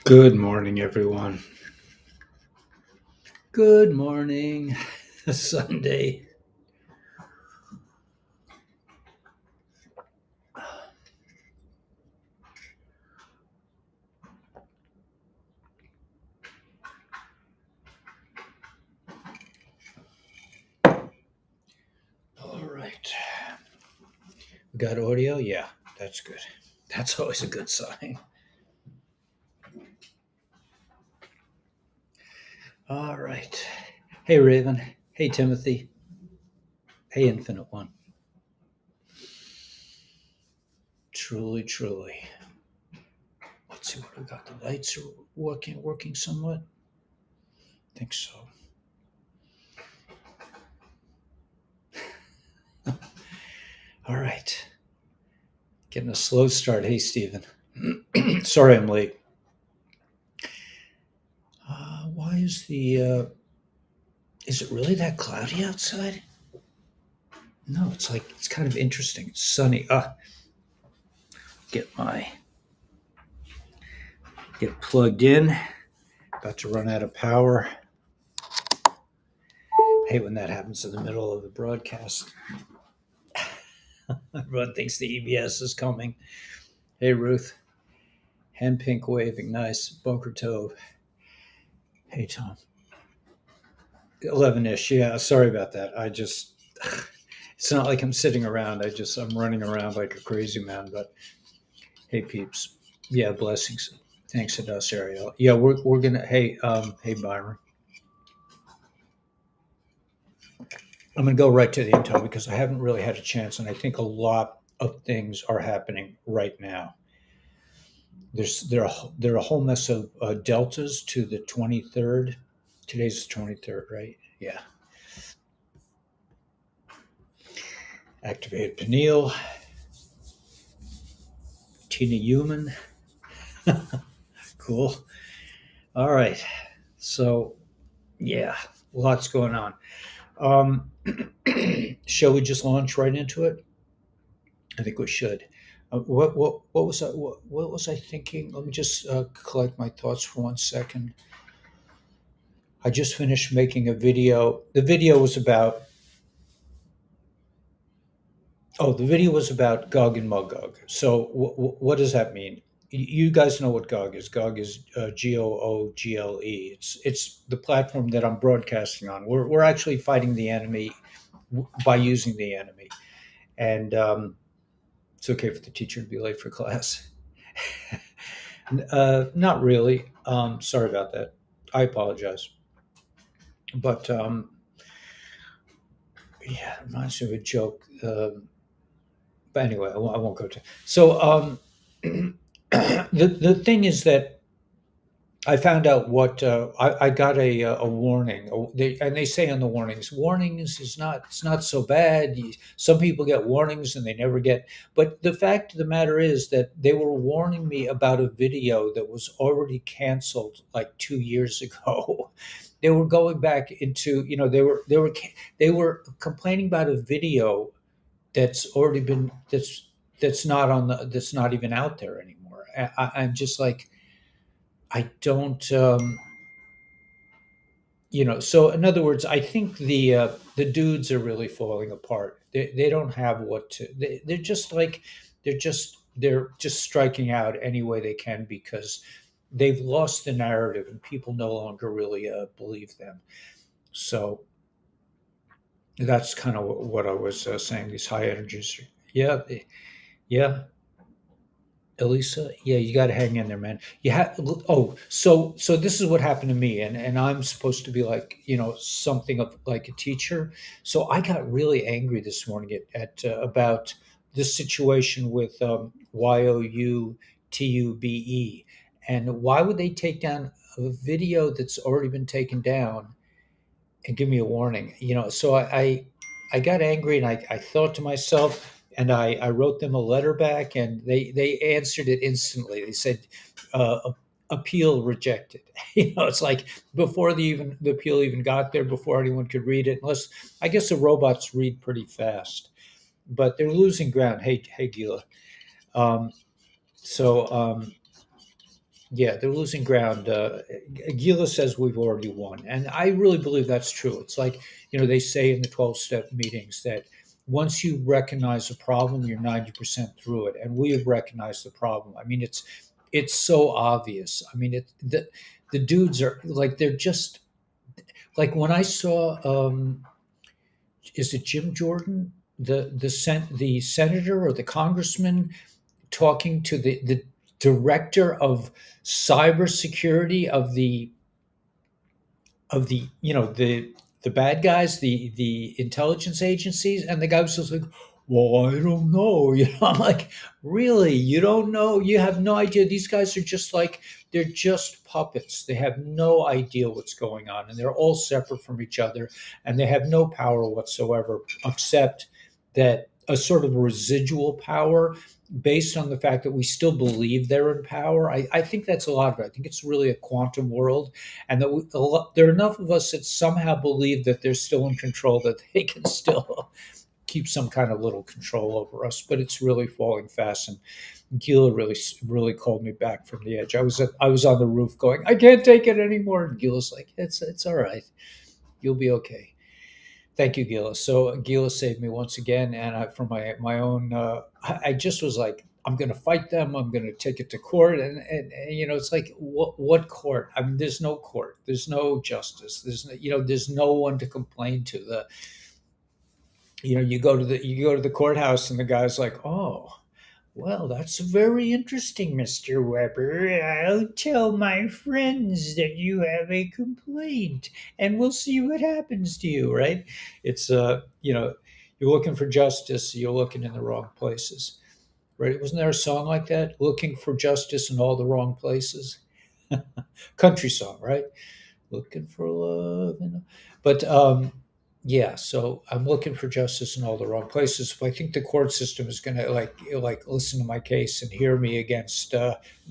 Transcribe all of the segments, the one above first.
Good morning, everyone. Good morning. Sunday. All right. We got audio? Yeah, that's good. That's always a good sign. All right. Hey, Raven. Hey, Timothy. Hey, Infinite One. Truly, truly. Let's see what we got. The lights are working somewhat. I think so. All right. Getting a slow start. Hey, Stephen. Sorry I'm late. Why is is it really that cloudy outside? No, it's kind of interesting. It's sunny. Get my get plugged in. About to run out of power. Hate when that happens in the middle of the broadcast. Everyone thinks the EBS is coming. Hey Ruth. Hand pink waving, nice. Bunker Tove. Hey Tom. 11ish. Yeah, sorry about that. It's not like I'm sitting around. I'm running around like a crazy man. But hey peeps. Yeah, blessings. Thanks to us, Ariel. Yeah, we're gonna. Hey Byron. I'm going to go right to the intel because I haven't really had a chance, and I think a lot of things are happening right now. There are a whole mess of deltas to the 23rd. Today's the 23rd, right? Yeah. Activated pineal, Tina Human. Cool. All right. So yeah, lots going on. Um, shall we just launch right into it? I think we should. What was what was I thinking? Let me just collect my thoughts for 1 second. I just finished making a video. The video was about Gog and Magog. So what does that mean? You guys know what Gog is. Gog is Google. It's the platform that I'm broadcasting on. We're actually fighting the enemy by using the enemy, and it's okay for the teacher to be late for class. Not really. Sorry about that. I apologize. But yeah, it reminds me of a joke. But anyway, I won't go to. So the thing is that I found out what I got a warning. And they say on the warnings is not it's not so bad. Some people get warnings and they never get. But the fact of the matter is that they were warning me about a video that was already canceled like 2 years ago. They were going back into they were complaining about a video that's already been that's not even out there anymore. I'm just like I don't, So in other words, I think the dudes are really falling apart. They don't have what to. They're just striking out any way they can because they've lost the narrative and people no longer really believe them. So that's kind of what I was saying. These high energies. Yeah, yeah. Elisa, yeah, you got to hang in there, man. You have. Oh, so this is what happened to me, and I'm supposed to be like something of like a teacher. So I got really angry this morning at about this situation with YOUTUBE, and why would they take down a video that's already been taken down and give me a warning? So I got angry and I thought to myself, and I wrote them a letter back, and they answered it instantly. They said, appeal rejected. It's like before the appeal even got there, before anyone could read it, unless I guess the robots read pretty fast, but they're losing ground. Hey, Gila. Um, so Yeah, they're losing ground. Gila says we've already won, and I really believe that's true. It's like, they say in the 12-step meetings that once you recognize a problem, you're 90% through it, and we have recognized the problem. I mean, it's so obvious. I mean, the dudes are like, they're just like, when I saw, is it Jim Jordan, the senator or the congressman talking to the director of cybersecurity of the the bad guys, the intelligence agencies, and the guy was just like, well, I don't know. I'm like, really, you don't know? You have no idea? These guys are just like, they're just puppets. They have no idea what's going on, and they're all separate from each other, and they have no power whatsoever, except that a sort of residual power based on the fact that we still believe they're in power. I think that's a lot of it. I think it's really a quantum world, and that there are enough of us that somehow believe that they're still in control, that they can still keep some kind of little control over us. But it's really falling fast, and Gila really called me back from the edge. I was on the roof going, I can't take it anymore, and Gila's like, it's all right, you'll be okay. Thank you, Gila. So Gila saved me once again, and for my own, I just was like, I'm going to fight them. I'm going to take it to court, and it's like, what court? I mean, there's no court. There's no justice. There's no one to complain to. You go to the courthouse, and the guy's like, oh. Well, that's very interesting, Mr. Weber. I'll tell my friends that you have a complaint, and we'll see what happens to you, right? It's you're looking for justice, you're looking in the wrong places. Right? Wasn't there a song like that? Looking for justice in all the wrong places. Country song, right? Looking for love, but yeah. So I'm looking for justice in all the wrong places. But I think the court system is going to like listen to my case and hear me against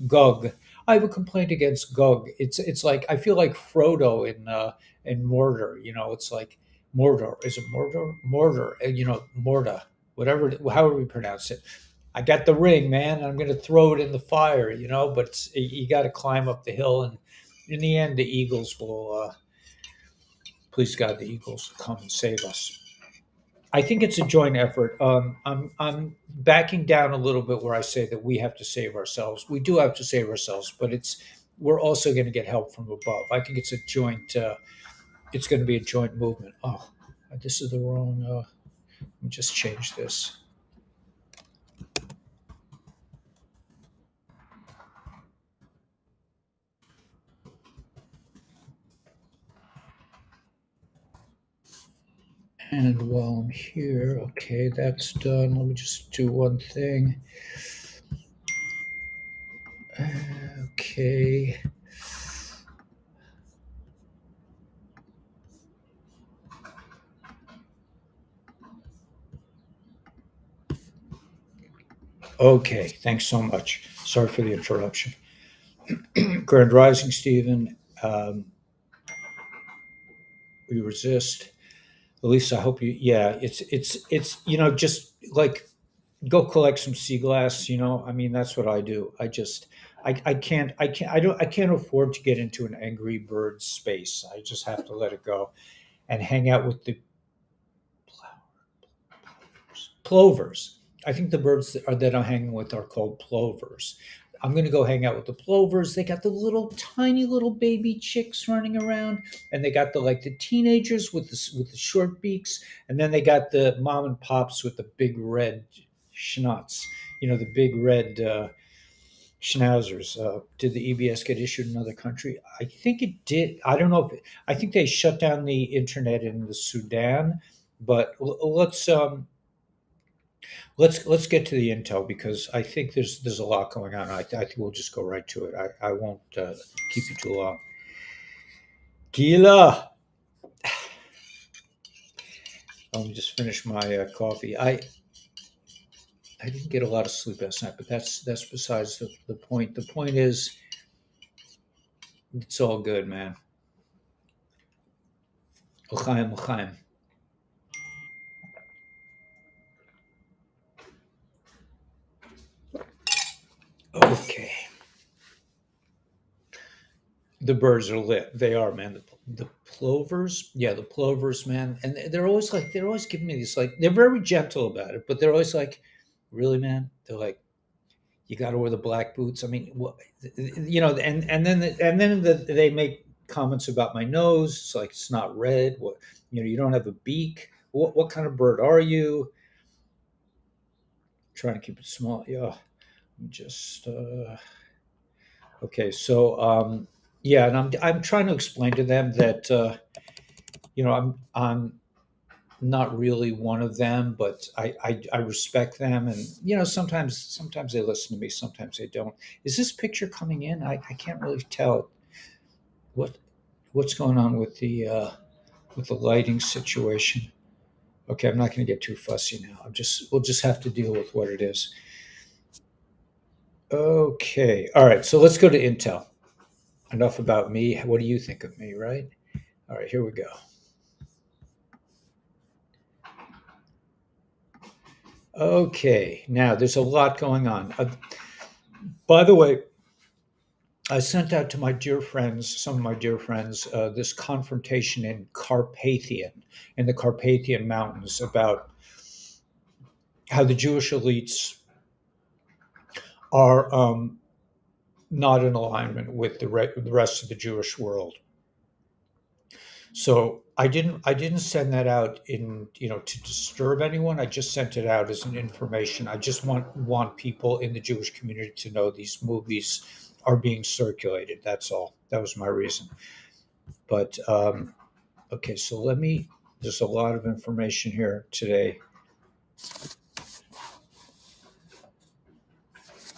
Gug. I have a complaint against Gug. It's like, I feel like Frodo in Mordor. It's like Mordor. Is it Mordor? Mordor. Morda. Whatever. However we pronounce it. I got the ring, man. And I'm going to throw it in the fire. But you got to climb up the hill, and in the end, the Eagles will, please God, the Eagles will come and save us. I think it's a joint effort. I'm backing down a little bit where I say that we have to save ourselves. We do have to save ourselves, but we're also going to get help from above. I think it's a joint. It's going to be a joint movement. Oh, this is the wrong. Let me just change this. And while I'm here, okay, that's done. Let me just do one thing. Okay. Okay, thanks so much. Sorry for the interruption. Grand Rising, Stephen. We resist. At least I hope you. Yeah, it's just like, go collect some sea glass. I mean, that's what I do. I can't afford to get into an angry bird space. I just have to let it go and hang out with the plovers. I think the birds that I'm hanging with are called plovers. I'm going to go hang out with the plovers. They got the little tiny little baby chicks running around, and they got the teenagers with the short beaks, and then they got the mom and pops with the big red schnauze. The big red schnauzers. Did the EBS get issued in another country? I think it did. I don't know if I think they shut down the internet in the Sudan, but let's get to the intel, because I think there's a lot going on. I think we'll just go right to it. I won't keep you too long. Gila, let me just finish my coffee. I didn't get a lot of sleep last night, but that's besides the point. The point is, it's all good, man. L'chaim, l'chaim. Okay. The birds are lit. They are, man. The plovers, yeah, the plovers, man. And they're always giving me these like they're very gentle about it, but they're always like, really, man. They're like, you got to wear the black boots. I mean, what, they make comments about my nose. It's like it's not red. What, you don't have a beak. What kind of bird are you? Trying to keep it small. Yeah, just okay. So yeah, and I'm trying to explain to them that I'm not really one of them, but I respect them, and sometimes they listen to me, sometimes they don't. Is this picture coming in? I can't really tell what what's going on with the lighting situation. Okay, I'm not going to get too fussy now. We'll just have to deal with what it is. Okay, all right. So let's go to Intel. Enough about me. What do you think of me, right? All right, here we go. Okay, now there's a lot going on. By the way, I sent out to my dear friends, some of my dear friends, this confrontation in the Carpathian Mountains, about how the Jewish elites are not in alignment with the rest of the Jewish world. So I didn't send that out in to disturb anyone. I just sent it out as an information. I just want people in the Jewish community to know these movies are being circulated. That's all. That was my reason. But okay, so there's a lot of information here today.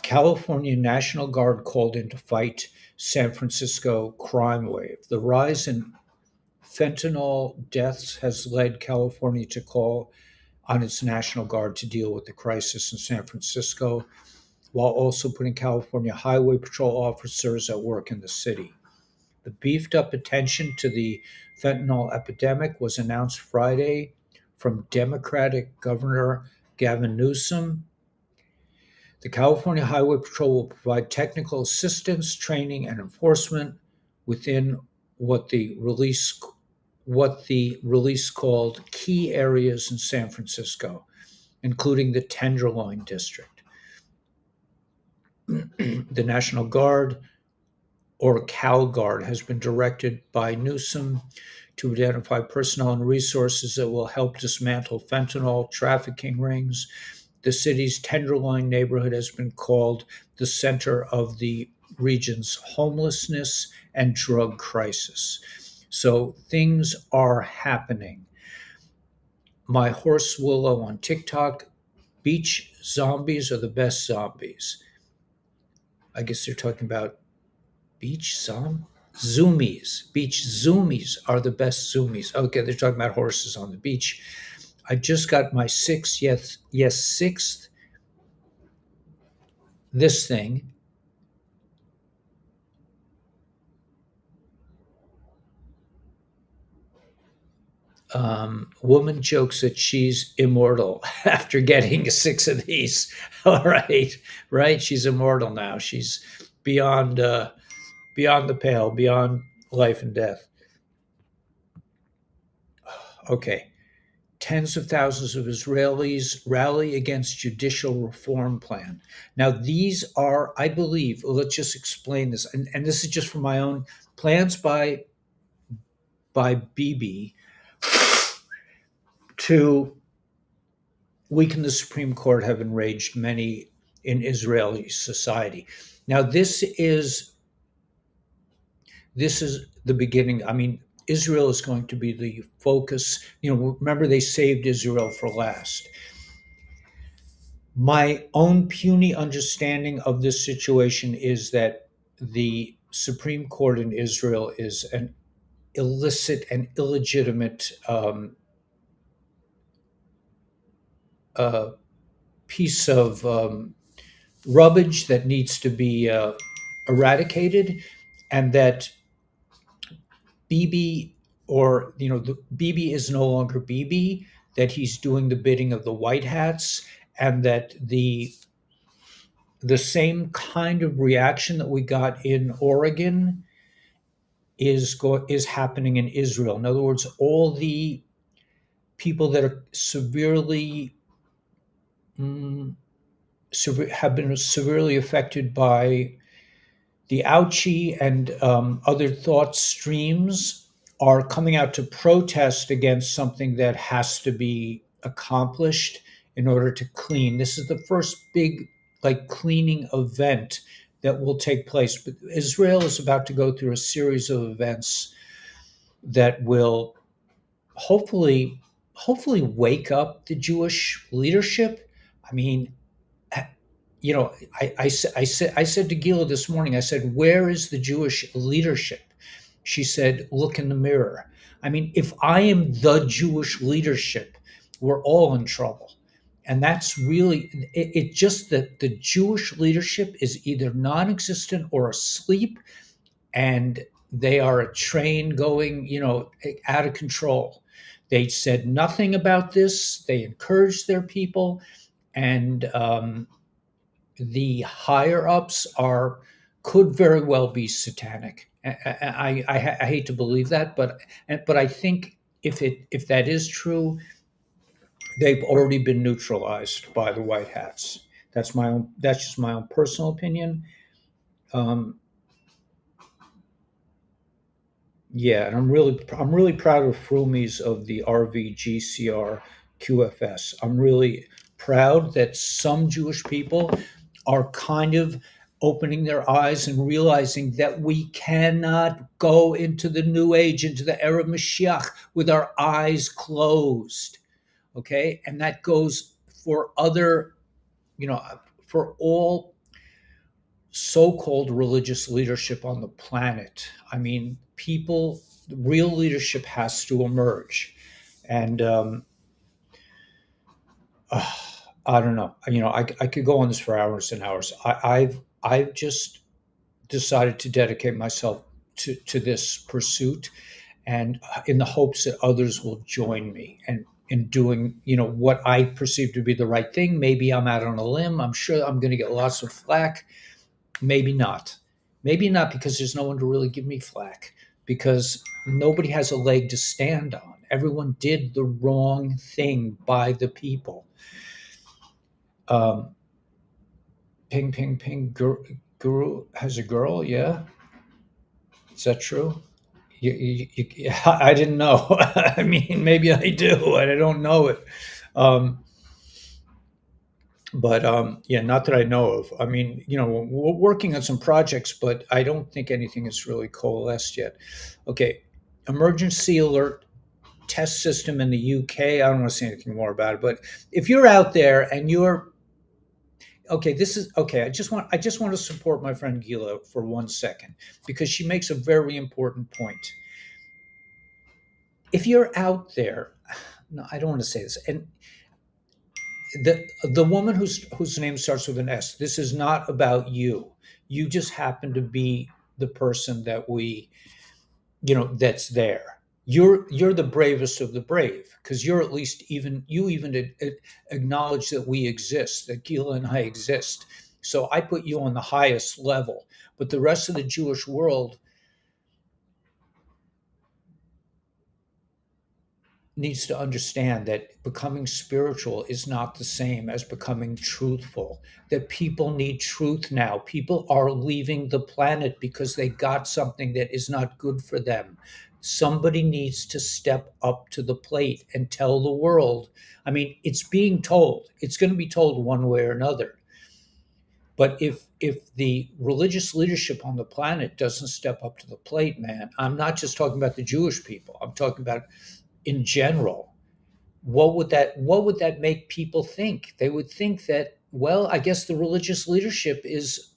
California National Guard called in to fight San Francisco crime wave. The rise in fentanyl deaths has led California to call on its National Guard to deal with the crisis in San Francisco, while also putting California Highway Patrol officers at work in the city. The beefed up attention to the fentanyl epidemic was announced Friday from Democratic Governor Gavin Newsom. The California Highway Patrol will provide technical assistance, training, and enforcement within what the release called key areas in San Francisco, including the Tenderloin District. The National Guard, or Cal Guard, has been directed by Newsom to identify personnel and resources that will help dismantle fentanyl trafficking rings. The city's Tenderloin neighborhood has been called the center of the region's homelessness and drug crisis. So things are happening. My horse Willow on TikTok, beach zombies are the best zombies. I guess they're talking about beach zoomies. Beach zoomies are the best zoomies. Okay, they're talking about horses on the beach. I just got my sixth, sixth, this thing. Woman jokes that she's immortal after getting six of these. All right, right? She's immortal now. She's beyond beyond the pale, beyond life and death. Okay. Tens of thousands of Israelis rally against judicial reform plan. Now, these are, I believe, let's just explain this, and this is just from my own plans by Bibi to weaken the Supreme Court have enraged many in Israeli society. Now, this is the beginning. I mean, Israel is going to be the focus. Remember they saved Israel for last. My own puny understanding of this situation is that the Supreme Court in Israel is an illicit and illegitimate uh, piece of rubbish that needs to be eradicated, and that Bibi, the Bibi is no longer Bibi, that he's doing the bidding of the white hats, and that the same kind of reaction that we got in Oregon is happening in Israel. In other words, all the people that are severely mm, have been severely affected by the ouchie and other thought streams are coming out to protest against something that has to be accomplished in order to clean. This is the first big like cleaning event that will take place. But Israel is about to go through a series of events that will hopefully wake up the Jewish leadership. I mean, you know, I said to Gila this morning, I said, where is the Jewish leadership? She said, look in the mirror. I mean, if I am the Jewish leadership, we're all in trouble. And that's really it just that the Jewish leadership is either non existent or asleep, and they are a train going, out of control. They said nothing about this. They encouraged their people, and the higher ups are could very well be satanic. I hate to believe that, but I think if that is true, they've already been neutralized by the white hats. That's just my own personal opinion. Um, Yeah, and I'm really proud of Frumies of the RVGCR QFS. I'm really proud that some Jewish people are kind of opening their eyes and realizing that we cannot go into the new age, into the era of Mashiach with our eyes closed. Okay? And that goes for other, for all so-called religious leadership on the planet. I mean, real leadership has to emerge, and uh, I don't know. I could go on this for hours and hours. I've just decided to dedicate myself to this pursuit, and in the hopes that others will join me and in doing what I perceive to be the right thing. Maybe I'm out on a limb. I'm sure I'm going to get lots of flack. Maybe not. Maybe not because there's no one to really give me flack because nobody has a leg to stand on. Everyone did the wrong thing by the people. Um, ping, ping, ping. Guru has a girl. Yeah, is that true? I didn't know. I mean, maybe I do, and I don't know it. Um, but yeah, not that I know of. I mean, we're working on some projects, but I don't think anything is really coalesced yet. Okay, emergency alert test system in the UK. I don't want to say anything more about it, but if you're out there and you're okay, this is okay. I just want to support my friend Gila for 1 second because she makes a very important point. If you're out there, no, I don't want to say this, and the woman whose name starts with an S. This is not about you. You just happen to be the person that that's there. You're the bravest of the brave because you're at least acknowledge that we exist, that Gila and I exist. So I put you on the highest level, but the rest of the Jewish world needs to understand that becoming spiritual is not the same as becoming truthful. That people need truth now. People are leaving the planet because they got something that is not good for them. Somebody needs to step up to the plate and tell the world. I mean, it's being told, it's going to be told one way or another. But if the religious leadership on the planet doesn't step up to the plate, man, I'm not just talking about the Jewish people. I'm talking about in general. What would that make people think? They would think that, well, I guess the religious leadership is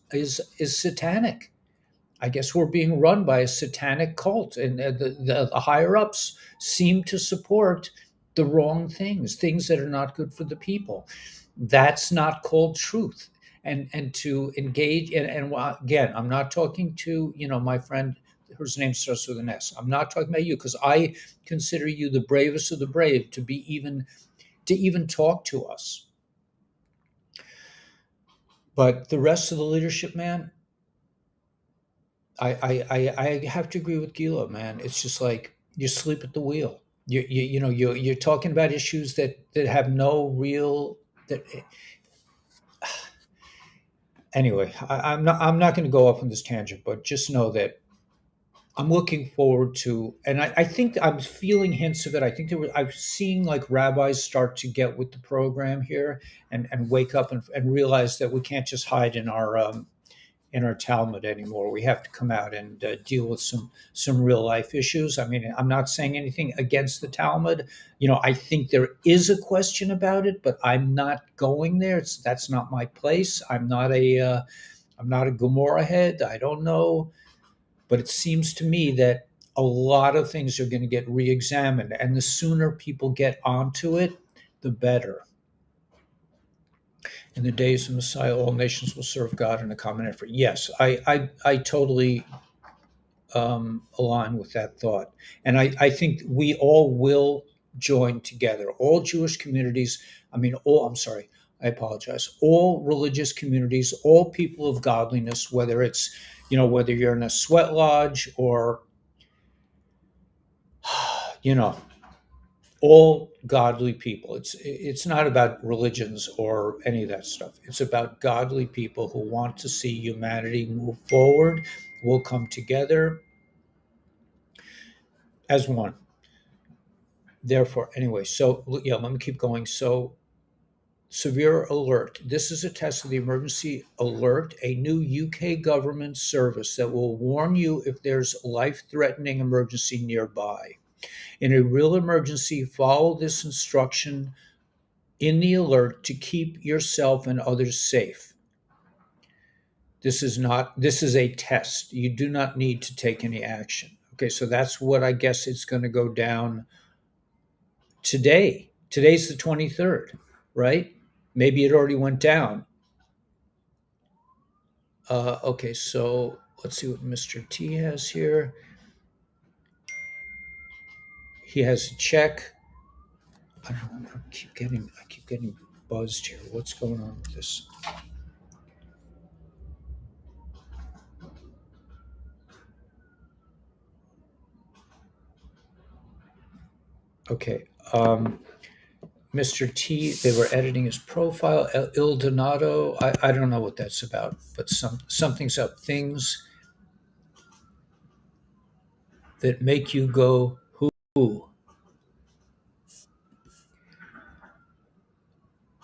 satanic. I guess we're being run by a satanic cult, and the higher ups seem to support the wrong things that are not good for the people. That's not called truth. And to engage and again, I'm not talking to my friend whose name starts with an S. I'm not talking about you because I consider you the bravest of the brave to even talk to us. But the rest of the leadership, man, I have to agree with Gila, man. It's just like you sleep at the wheel. You're talking about issues that have no real that anyway. I'm not going to go off on this tangent, but just know that I'm looking forward to, and I think I'm feeling hints of it. I think I'm seeing like rabbis start to get with the program here and wake up and realize that we can't just hide in our Talmud anymore. We have to come out and deal with some real life issues. I mean, I'm not saying anything against the Talmud. I think there is a question about it, but I'm not going there. That's not my place. I'm not a Gomorrah head. I don't know, but it seems to me that a lot of things are going to get re-examined, and the sooner people get onto it, the better. In the days of Messiah, all nations will serve God in a common effort. Yes, I totally align with that thought. And I think we all will join together. All Jewish communities, I'm sorry, I apologize. All religious communities, all people of godliness, whether you're in a sweat lodge or, you know, all godly people. It's not about religions or any of that stuff. It's about godly people who want to see humanity move forward. We'll come together as one. Therefore, anyway, so yeah, let me keep going. So, severe alert. This is a test of the emergency alert, a new UK government service that will warn you if there's life-threatening emergency nearby. In a real emergency, follow this instruction in the alert to keep yourself and others safe. This is a test. You do not need to take any action. Okay, so that's what I guess it's going to go down today. Today's the 23rd, right? Maybe it already went down. Okay, so let's see what Mr. T has here. He has a check. I don't know. I keep getting buzzed here. What's going on with this? Okay. Mr. T, they were editing his profile. Il Donato, I don't know what that's about, but something's up. Things that make you go, who?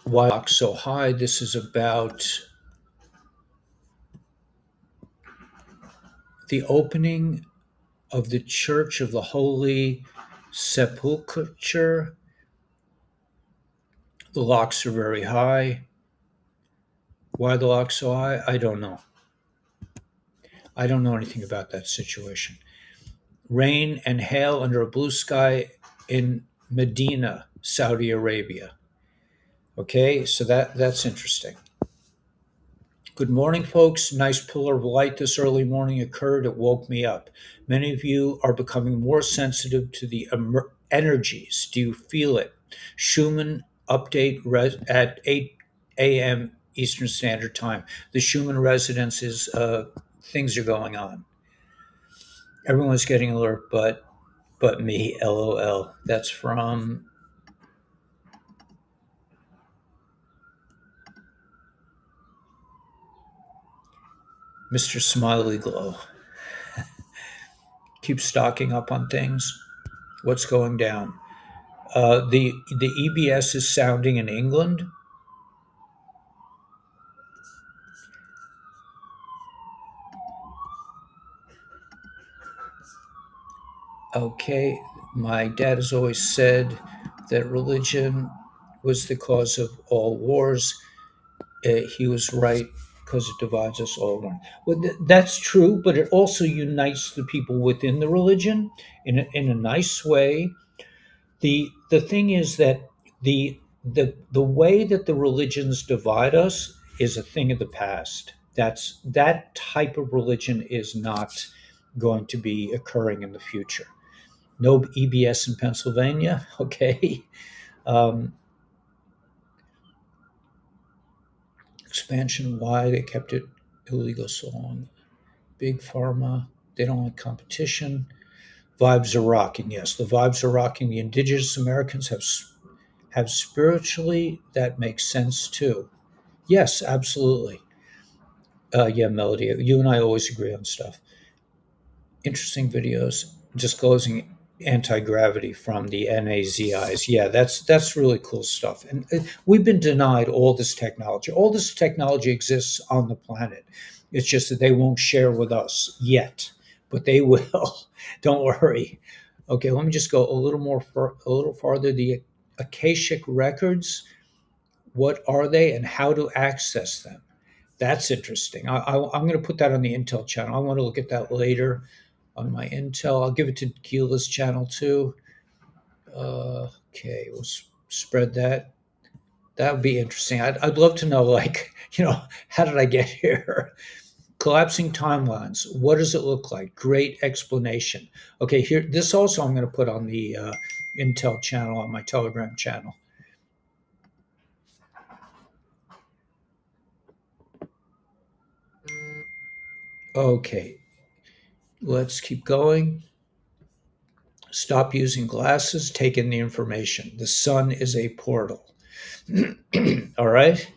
Why so high? This is about the opening of the Church of the Holy Sepulchre. The locks are very high. Why the locks so high? I don't know. I don't know anything about that situation. Rain and hail under a blue sky in Medina, Saudi Arabia. Okay, so that's interesting. Good morning, folks. Nice pillar of light this early morning occurred. It woke me up. Many of you are becoming more sensitive to the energies. Do you feel it? Schumann update at 8 a.m. Eastern Standard Time. The Schumann residence is things are going on. Everyone's getting alert, but me. LOL. That's from Mr. Smiley Glow. Keep stocking up on things. What's going down? The EBS is sounding in England. Okay, my dad has always said that religion was the cause of all wars. He was right because it divides us all. Well, that's true, but it also unites the people within the religion in a nice way. The thing is that the way that the religions divide us is a thing of the past. That type of religion is not going to be occurring in the future. No EBS in Pennsylvania. Okay. Um, Expansion, why they kept it illegal so long. Big pharma, they don't like competition. Vibes are rocking. Yes, the vibes are rocking. The indigenous Americans have spiritually. That makes sense too. Yes, absolutely. Yeah, Melody, you and I always agree on stuff. Interesting videos disclosing anti-gravity from the NAZIs. Yeah, that's really cool stuff. And we've been denied all this technology. All this technology exists on the planet. It's just that they won't share with us yet, but they will. Don't worry. Okay, let me just go a little more a little farther. The Akashic records. What are they, and how to access them? That's interesting. I'm going to put that on the Intel channel. I want to look at that later on my Intel. I'll give it to Gila's channel too. Okay, we'll spread that. That would be interesting. I'd love to know, like, how did I get here? Collapsing timelines. What does it look like? Great explanation. Okay, here. This also I'm going to put on the Intel channel on my Telegram channel. Okay, let's keep going. Stop using glasses. Take in the information. The sun is a portal. All right.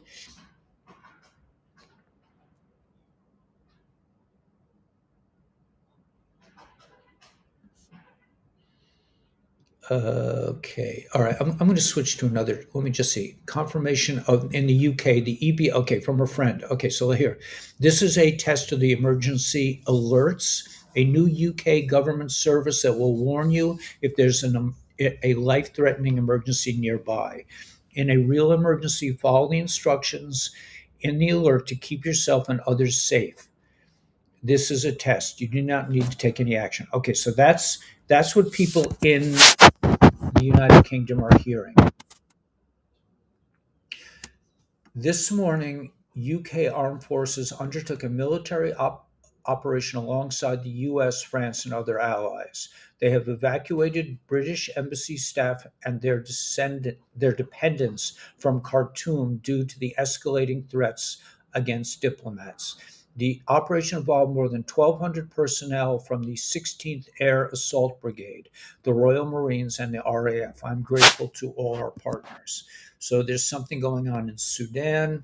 Okay. All right. I'm going to switch to another. Let me just see. Confirmation of in the UK, the EB. Okay, from a friend. Okay, so here. This is a test of the emergency alerts, a new UK government service that will warn you if there's a life threatening emergency nearby. In a real emergency, follow the instructions in the alert to keep yourself and others safe. This is a test. You do not need to take any action. Okay, so that's what people in the United Kingdom are hearing. This morning, UK armed forces undertook a military operation alongside the US, France, and other allies. They have evacuated British embassy staff and their dependents from Khartoum due to the escalating threats against diplomats. The operation involved more than 1,200 personnel from the 16th Air Assault Brigade, the Royal Marines, and the RAF. I'm grateful to all our partners. So there's something going on in Sudan.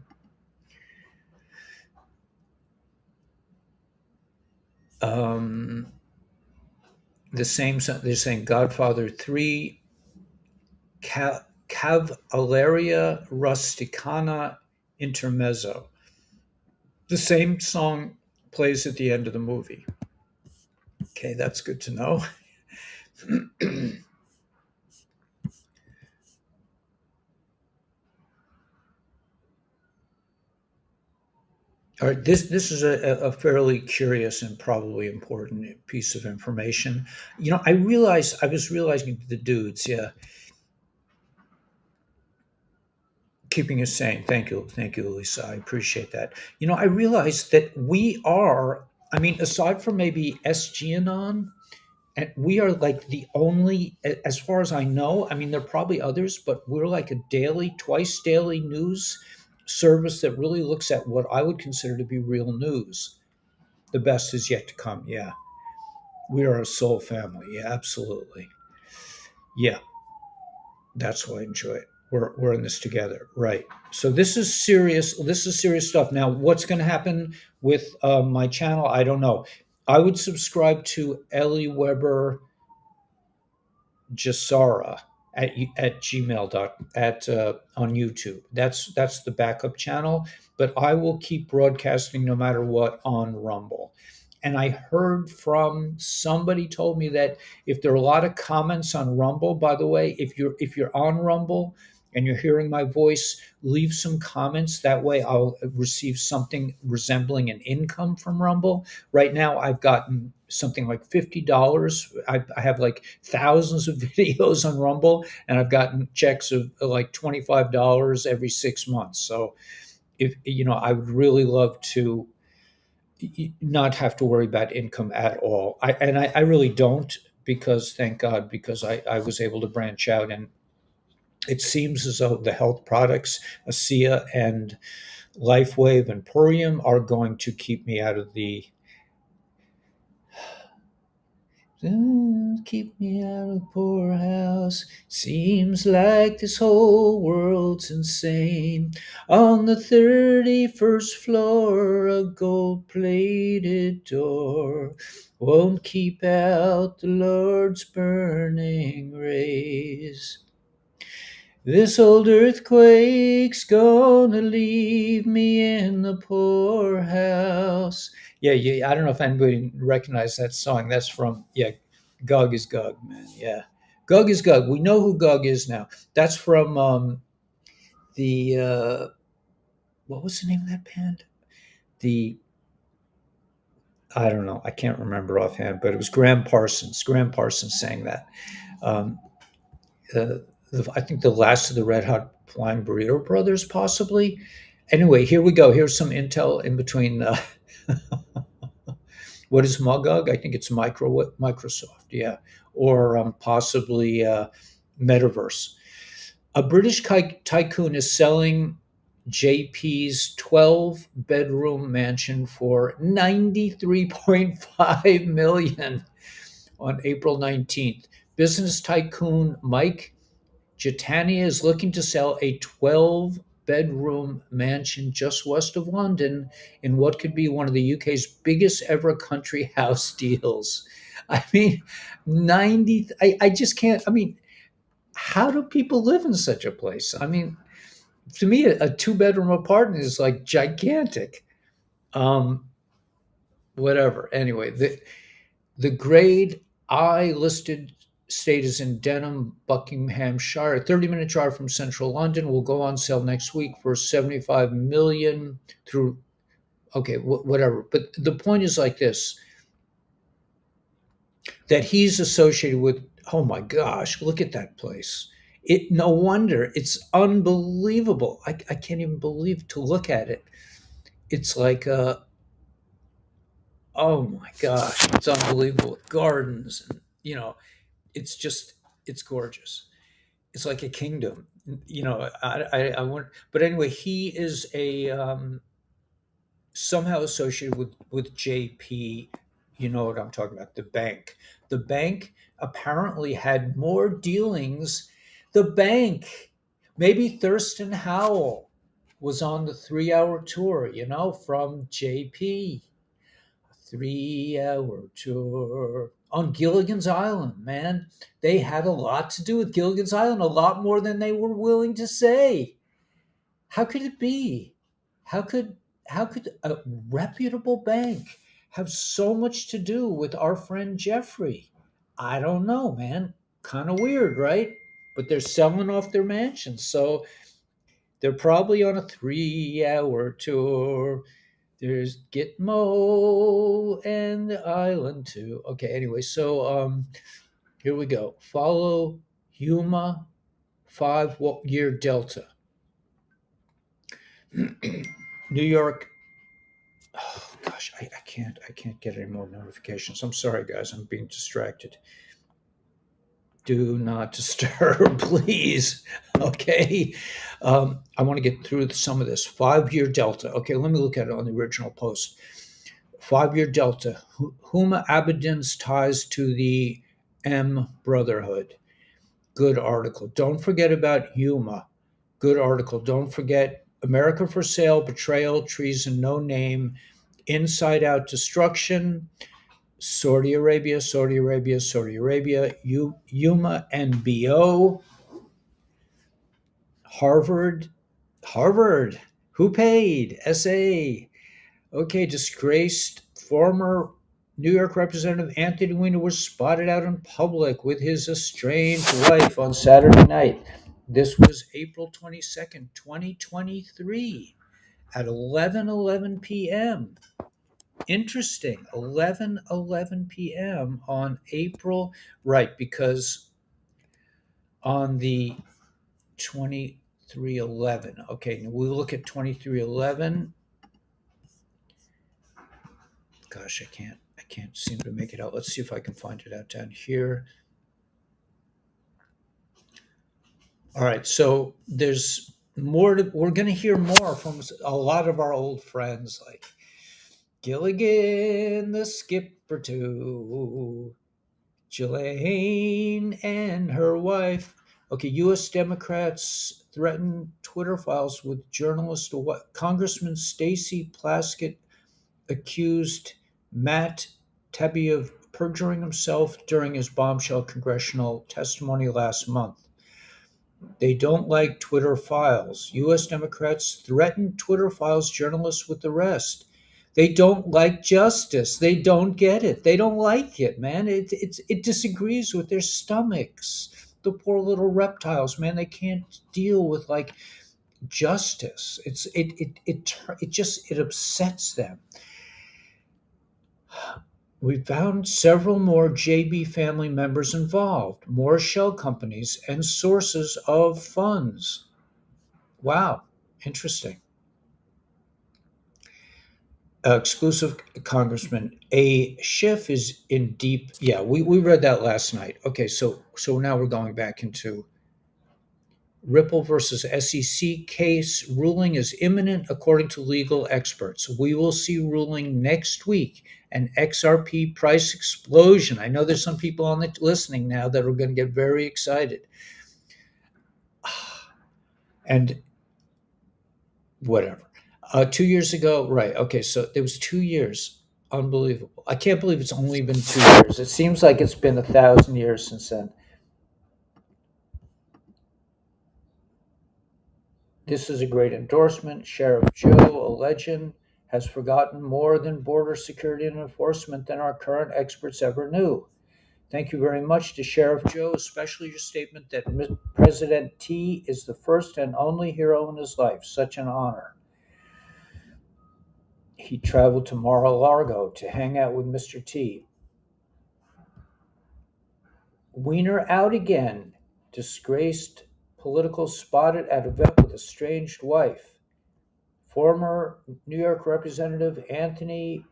Um, they're saying Godfather 3, Cavalleria Rusticana Intermezzo. The same song plays at the end of the movie. Okay, that's good to know. All right, this is a fairly curious and probably important piece of information. I was realizing the dudes, yeah, keeping us sane. Thank you, Lisa. I appreciate that. I realized that we are. I mean, aside from maybe SGAnon, and we are like the only, as far as I know. I mean, there are probably others, but we're like a daily, twice daily news service that really looks at what I would consider to be real news. The best is yet to come. Yeah. We are a soul family. Yeah, absolutely. Yeah, that's why I enjoy it. We're in this together, right? So this is serious. This is serious stuff. Now, what's going to happen with my channel? I don't know. I would subscribe to Ellie Weber Jasara at gmail dot at on YouTube. That's the backup channel, but I will keep broadcasting no matter what on Rumble. And I heard from somebody told me that if there are a lot of comments on Rumble, by the way, if you're on Rumble and you're hearing my voice, leave some comments. That way I'll receive something resembling an income from Rumble. Right now I've gotten something like $50. I have like thousands of videos on Rumble, and I've gotten checks of like $25 every 6 months. So if I would really love to not have to worry about income at all. I really don't, because thank God, because I was able to branch out, and it seems as though the health products, ASEA and LifeWave and Purium, are going to keep me out of the Keep me out of the poorhouse. Seems like this whole world's insane. On the 31st floor, a gold plated door won't keep out the Lord's burning rays. This old earthquake's gonna leave me in the poorhouse. Yeah, yeah. I don't know if anybody recognized that song. That's from, yeah, Gog is Gog, man. Yeah, Gog is Gog. We know who Gog is now. That's from the what was the name of that band? The I don't know. I can't remember offhand, but it was Graham Parsons. Graham Parsons sang that. Um, uh, I think the last of the Red Hot Flying Burrito Brothers, possibly. Anyway, here we go. Here's some intel in between. What is Magog? I think it's Microsoft, yeah, or possibly Metaverse. A British tycoon is selling JP's 12-bedroom mansion for 93.5 million on April 19th. Business tycoon Mike Gitania is looking to sell a 12-bedroom mansion just west of London in what could be one of the UK's biggest ever country house deals. I mean, 90, I just can't. I mean, how do people live in such a place? I mean, to me, a two-bedroom apartment is like gigantic. Um, Whatever. Anyway, the grade I listed state is in Denham, Buckinghamshire, a 30-minute drive from central London. Will go on sale next week for 75 million through, okay, whatever. But the point is like this, that he's associated with, oh my gosh, look at that place. It no wonder, it's unbelievable. I can't even believe to look at it. It's like oh my gosh, it's unbelievable. Gardens and it's just it's gorgeous. It's like a kingdom. I want, but anyway, he is a somehow associated with JP. You know what I'm talking about? The bank. The bank apparently had more dealings. The bank, maybe Thurston Howell was on the 3-hour tour. From JP. 3-hour tour on Gilligan's Island, man. They had a lot to do with Gilligan's Island, a lot more than they were willing to say. How could it be? How could how could a reputable bank have so much to do with our friend Jeffrey? I don't know, man. Kind of weird, right? But they're selling off their mansions, so they're probably on a 3-hour tour. There's Gitmo and the island too. Okay, anyway, so here we go. Follow Huma 5-year Delta. New York. Oh gosh, I can't get any more notifications. I'm sorry guys, I'm being distracted. Do not disturb, please. Okay. I want to get through some of this. 5-year Delta. Okay, let me look at it on the original post. 5-year Delta. Huma Abedin's ties to the M Brotherhood. Good article. Don't forget about Huma. Good article. Don't forget America for Sale, Betrayal, Treason, No Name, Inside Out Destruction, Saudi Arabia, Saudi Arabia, Saudi Arabia, Yuma NBO, Harvard, Harvard, who paid? SA. Okay, disgraced former New York Representative Anthony Weiner was spotted out in public with his estranged wife on Saturday night. This was April 22nd, 2023 at 11:11 p.m. Interesting. 11:11 p.m. on April, right, because on the 2311. Okay, now we look at 2311. Gosh, I can't seem to make it out. Let's see if I can find it out down here. All right, so there's more we're going to hear more from a lot of our old friends like Gilligan the Skipper too. Ghislaine and her wife. Okay, U.S. Democrats threaten Twitter files with journalist Congressman Stacey Plaskett accused Matt Taibbi of perjuring himself during his bombshell congressional testimony last month. They don't like Twitter files. U.S. Democrats threaten Twitter files journalists with arrest. They don't like justice. They don't get it. They don't like it, man. It disagrees with their stomachs. The poor little reptiles, man. They can't deal with like justice. It upsets them. We found several more JB family members involved, more shell companies, and sources of funds. Wow, interesting. Exclusive Congressman A. Schiff is in deep. Yeah, we read that last night. Okay, so now we're going back into Ripple versus SEC case. Ruling is imminent, according to legal experts. We will see ruling next week. An XRP price explosion. I know there's some people on the listening now that are going to get very excited. And whatever. 2 years ago, right? Okay, so it was 2 years. Unbelievable. I can't believe it's only been 2 years. It seems like it's been 1,000 years since then. This is a great endorsement. Sheriff Joe, a legend, has forgotten more than border security and enforcement than our current experts ever knew. Thank you very much to Sheriff Joe, especially your statement that President T is the first and only hero in his life. Such an honor. He traveled to Mar-a-Lago to hang out with Mr. T. Wiener out again. Disgraced political spotted at event with estranged wife. Former New York Representative Anthony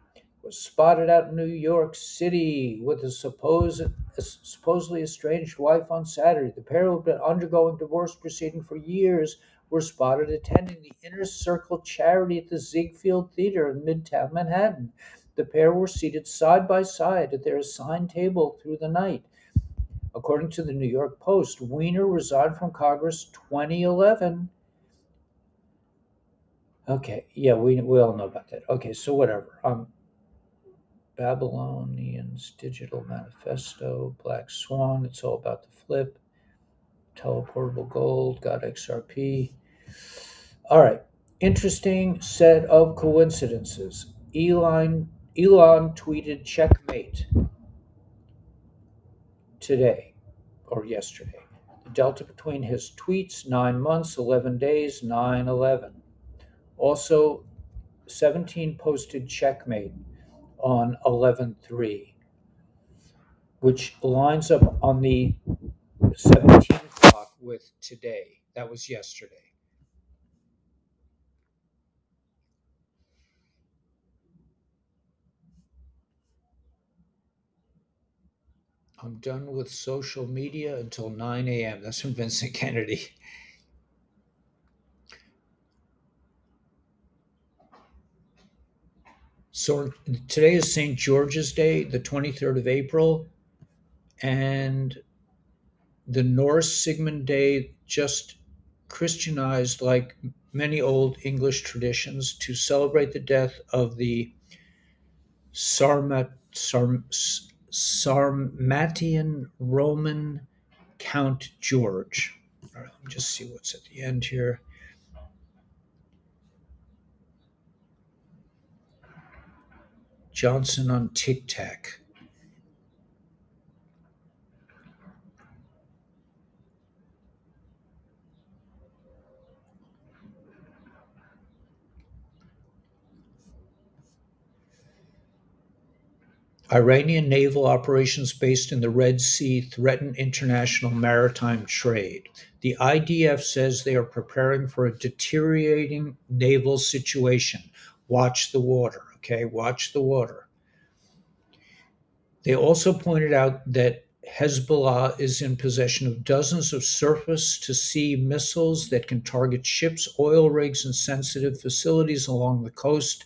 was spotted out in New York City with a supposedly estranged wife on Saturday. The pair who had been undergoing divorce proceeding for years were spotted attending the Inner Circle charity at the Ziegfeld Theater in Midtown Manhattan. The pair were seated side by side at their assigned table through the night. According to the New York Post, Wiener resigned from Congress 2011. Okay, yeah, we all know about that. Okay, so whatever. Babylonians, Digital Manifesto, Black Swan, it's all about the flip, teleportable gold, got XRP. All right, interesting set of coincidences. Elon tweeted checkmate today or yesterday. The delta between his tweets, 9 months, 11 days, 9/11. Also, 17 posted checkmate on 11/3, which lines up on the 17 clock with today. That was yesterday. I'm done with social media until 9 a.m. That's from Vincent Kennedy. So today is St. George's Day, the 23rd of April, and the Norse Sigmund Day just Christianized, like many old English traditions, to celebrate the death of the Sarmatian Roman Count George. All right, let me just see what's at the end here. Johnson on Tic Tac. Iranian naval operations based in the Red Sea threaten international maritime trade. The IDF says they are preparing for a deteriorating naval situation. Watch the water, okay? Watch the water. They also pointed out that Hezbollah is in possession of dozens of surface to sea missiles that can target ships, oil rigs, and sensitive facilities along the coast.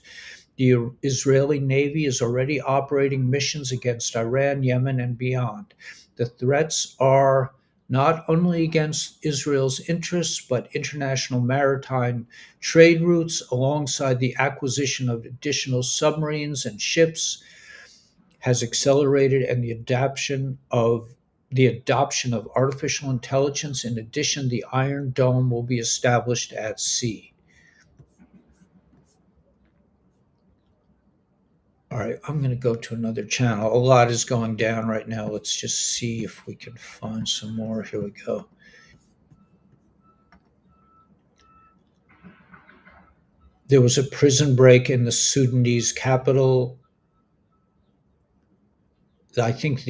The Israeli Navy is already operating missions against Iran, Yemen, and beyond. The threats are not only against Israel's interests, but international maritime trade routes, alongside the acquisition of additional submarines and ships, has accelerated, and the adoption of artificial intelligence. In addition, the Iron Dome will be established at sea. All right, I'm going to go to another channel. A lot is going down right now. Let's just see if we can find some more. Here we go. There was a prison break in the Sudanese capital. I think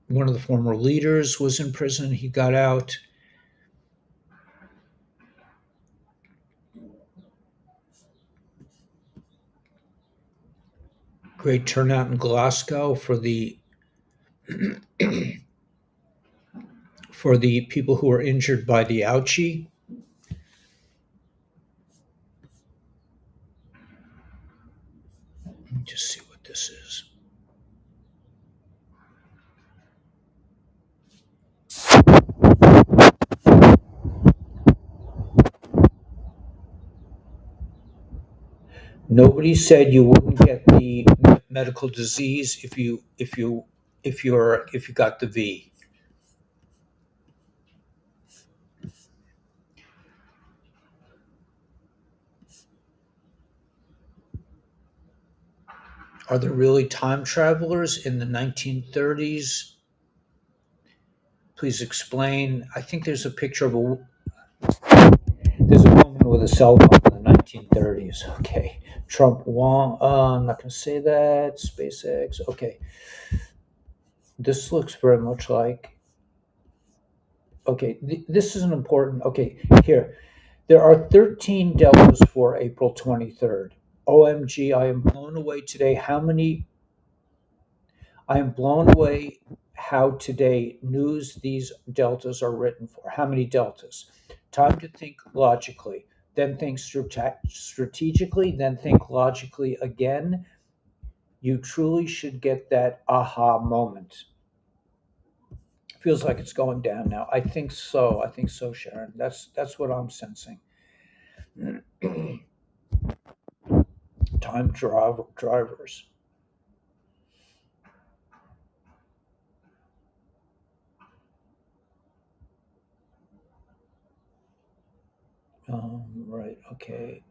one of the former leaders was in prison. He got out. Great turnout in Glasgow for the people who were injured by the ouchie. Let me just see what this is. Nobody said you wouldn't get the medical disease if you got the V. Are there really time travelers in the 1930s? Please explain. I think there's a woman with a cell phone in the 1930s. Okay. Trump won. I'm not going to say that. SpaceX. Okay. This looks very much like. Okay. This is an important. Okay. Here. There are 13 deltas for April 23rd. OMG, I am blown away today. I am blown away how today news these deltas are written for. How many deltas? Time to think logically, then think strategically, then think logically again. You truly should get that aha moment. Feels like it's going down now. I think so. I think so, Sharon. That's what I'm sensing. Drivers. Right. Okay.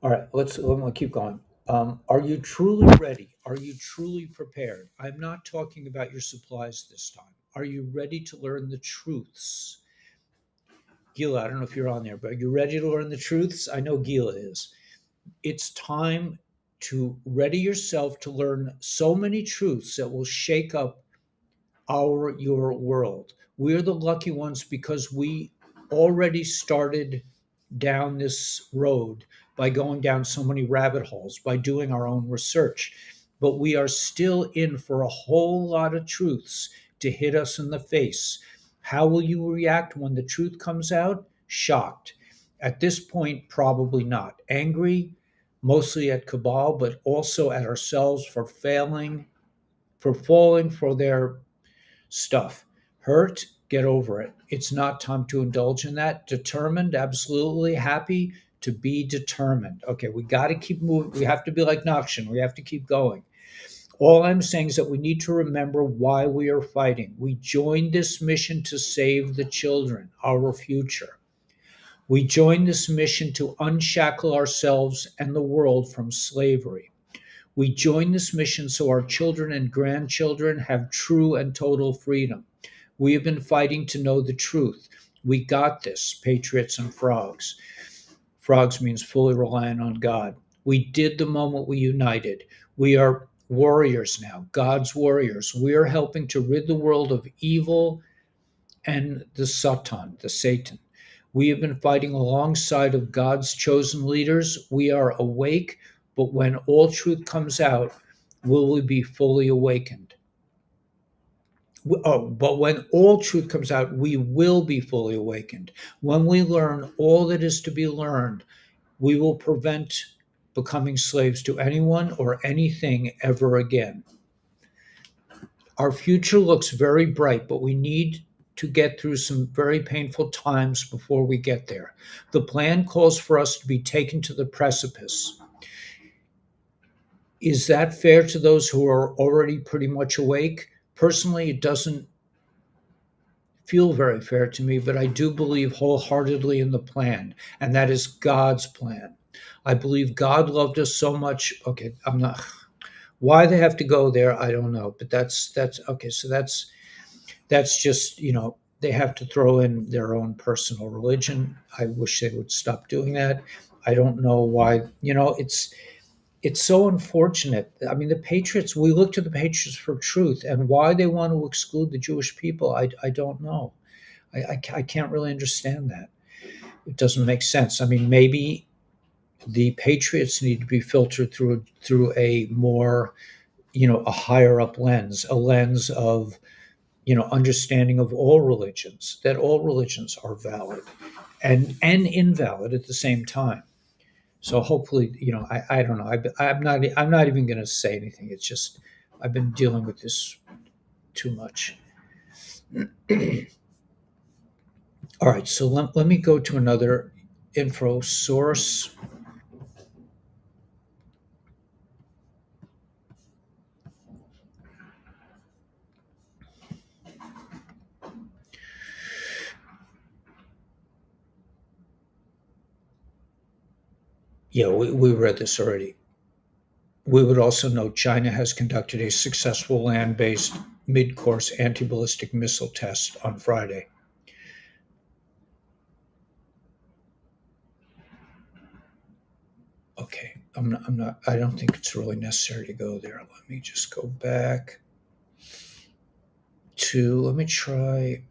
All right, let me keep going. Are you truly ready? Are you truly prepared? I'm not talking about your supplies this time. Are you ready to learn the truths? Gila, I don't know if you're on there, but are you ready to learn the truths? I know Gila is. It's time to ready yourself to learn so many truths that will shake up your world. We're the lucky ones because we already started down this road by going down so many rabbit holes, by doing our own research. But we are still in for a whole lot of truths to hit us in the face. How will you react when the truth comes out? Shocked. At this point, probably not. Angry, mostly at Cabal, but also at ourselves for failing, for falling for their stuff. Hurt, get over it. It's not time to indulge in that. Determined, absolutely happy to be determined. Okay, we got to keep moving. We have to be like Nakshan. We have to keep going. All I'm saying is that we need to remember why we are fighting. We joined this mission to save the children, our future. We joined this mission to unshackle ourselves and the world from slavery. We join this mission so our children and grandchildren have true and total freedom. We have been fighting to know the truth. We got this, patriots and frogs. Frogs means fully reliant on God. We did the moment we united. We are warriors now, God's warriors. We are helping to rid the world of evil and the Satan. We have been fighting alongside of God's chosen leaders. We are awake, but when all truth comes out, will we be fully awakened? Oh, but when all truth comes out, we will be fully awakened. When we learn all that is to be learned, we will prevent becoming slaves to anyone or anything ever again. Our future looks very bright, but we need to get through some very painful times before we get there. The plan calls for us to be taken to the precipice. Is that fair to those who are already pretty much awake? Personally, it doesn't feel very fair to me, but I do believe wholeheartedly in the plan, and that is God's plan. I believe God loved us so much. Okay, I'm not. Why they have to go there, I don't know. But that's okay. So that's just they have to throw in their own personal religion. I wish they would stop doing that. I don't know why. It's so unfortunate. I mean, the patriots. We look to the patriots for truth, and why they want to exclude the Jewish people, I don't know. I can't really understand that. It doesn't make sense. I mean, maybe the patriots need to be filtered through a more, a higher up lens, a lens of, understanding of all religions, that all religions are valid and invalid at the same time. So hopefully, I don't know. I'm not even going to say anything. It's just I've been dealing with this too much. All right, so let me go to another info source. Yeah, we read this already. We would also note China has conducted a successful land based mid course anti ballistic missile test on Friday. Okay, I don't think it's really necessary to go there. Let me just go back let me try.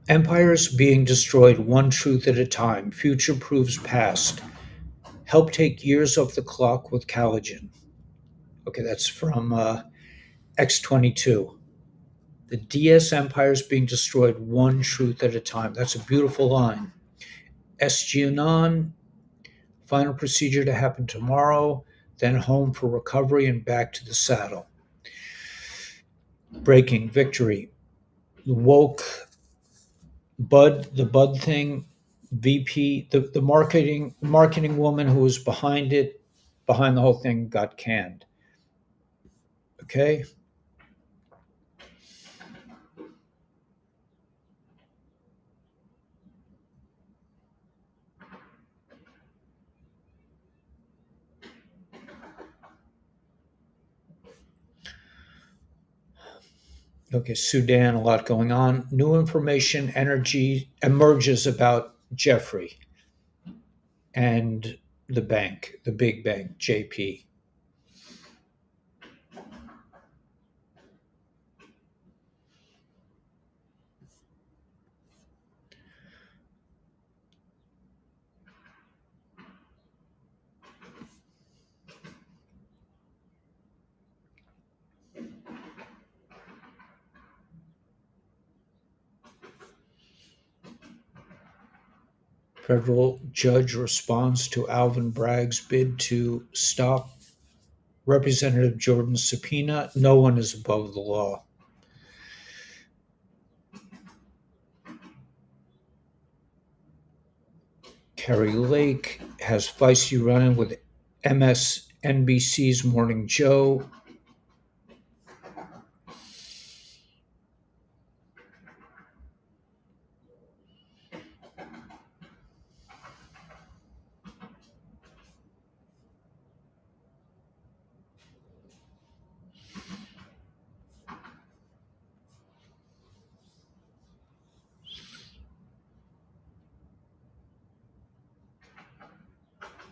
Empires being destroyed one truth at a time, future proves past. Help take years off the clock with Caligen. Okay, that's from X22. The DS empire is being destroyed one truth at a time. That's a beautiful line. Estionon, final procedure to happen tomorrow, then home for recovery and back to the saddle. Breaking victory. Woke the Bud thing, VP, the marketing woman who was behind the whole thing got canned. Okay. Okay, Sudan, a lot going on. New information, energy emerges about Jeffrey and the bank, the big bank, JP. Federal judge responds to Alvin Bragg's bid to stop Representative Jordan's subpoena. No one is above the law. Carrie Lake has feisty run-in with MSNBC's Morning Joe.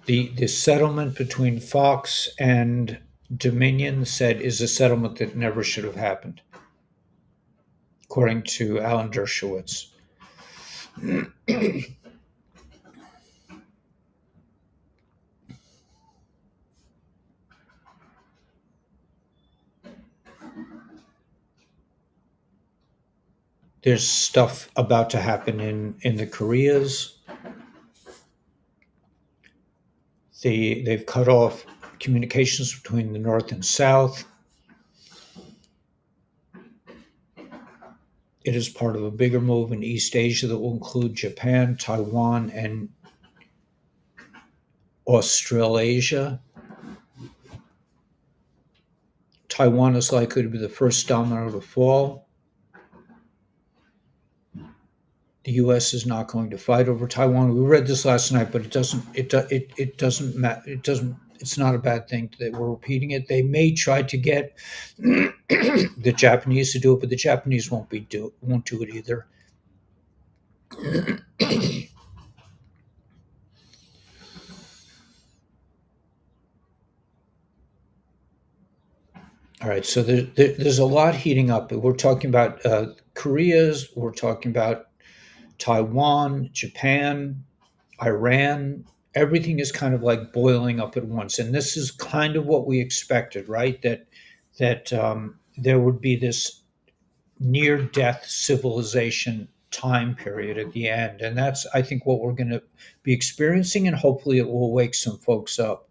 The settlement between Fox and Dominion said is a settlement that never should have happened, according to Alan Dershowitz. There's stuff about to happen in the Koreas. They've cut off communications between the North and South. It is part of a bigger move in East Asia that will include Japan, Taiwan, and Australasia. Taiwan is likely to be the first domino to fall. The U.S. is not going to fight over Taiwan. We read this last night, but it doesn't. It doesn't matter. It doesn't. It's not a bad thing that we're repeating it. They may try to get the Japanese to do it, but the Japanese won't do it either. All right, so there's a lot heating up. We're talking about Korea's. We're talking about Taiwan, Japan, Iran. Everything is kind of like boiling up at once, and this is kind of what we expected, right? That there would be this near-death civilization time period at the end, and that's I think what we're going to be experiencing, and hopefully it will wake some folks up.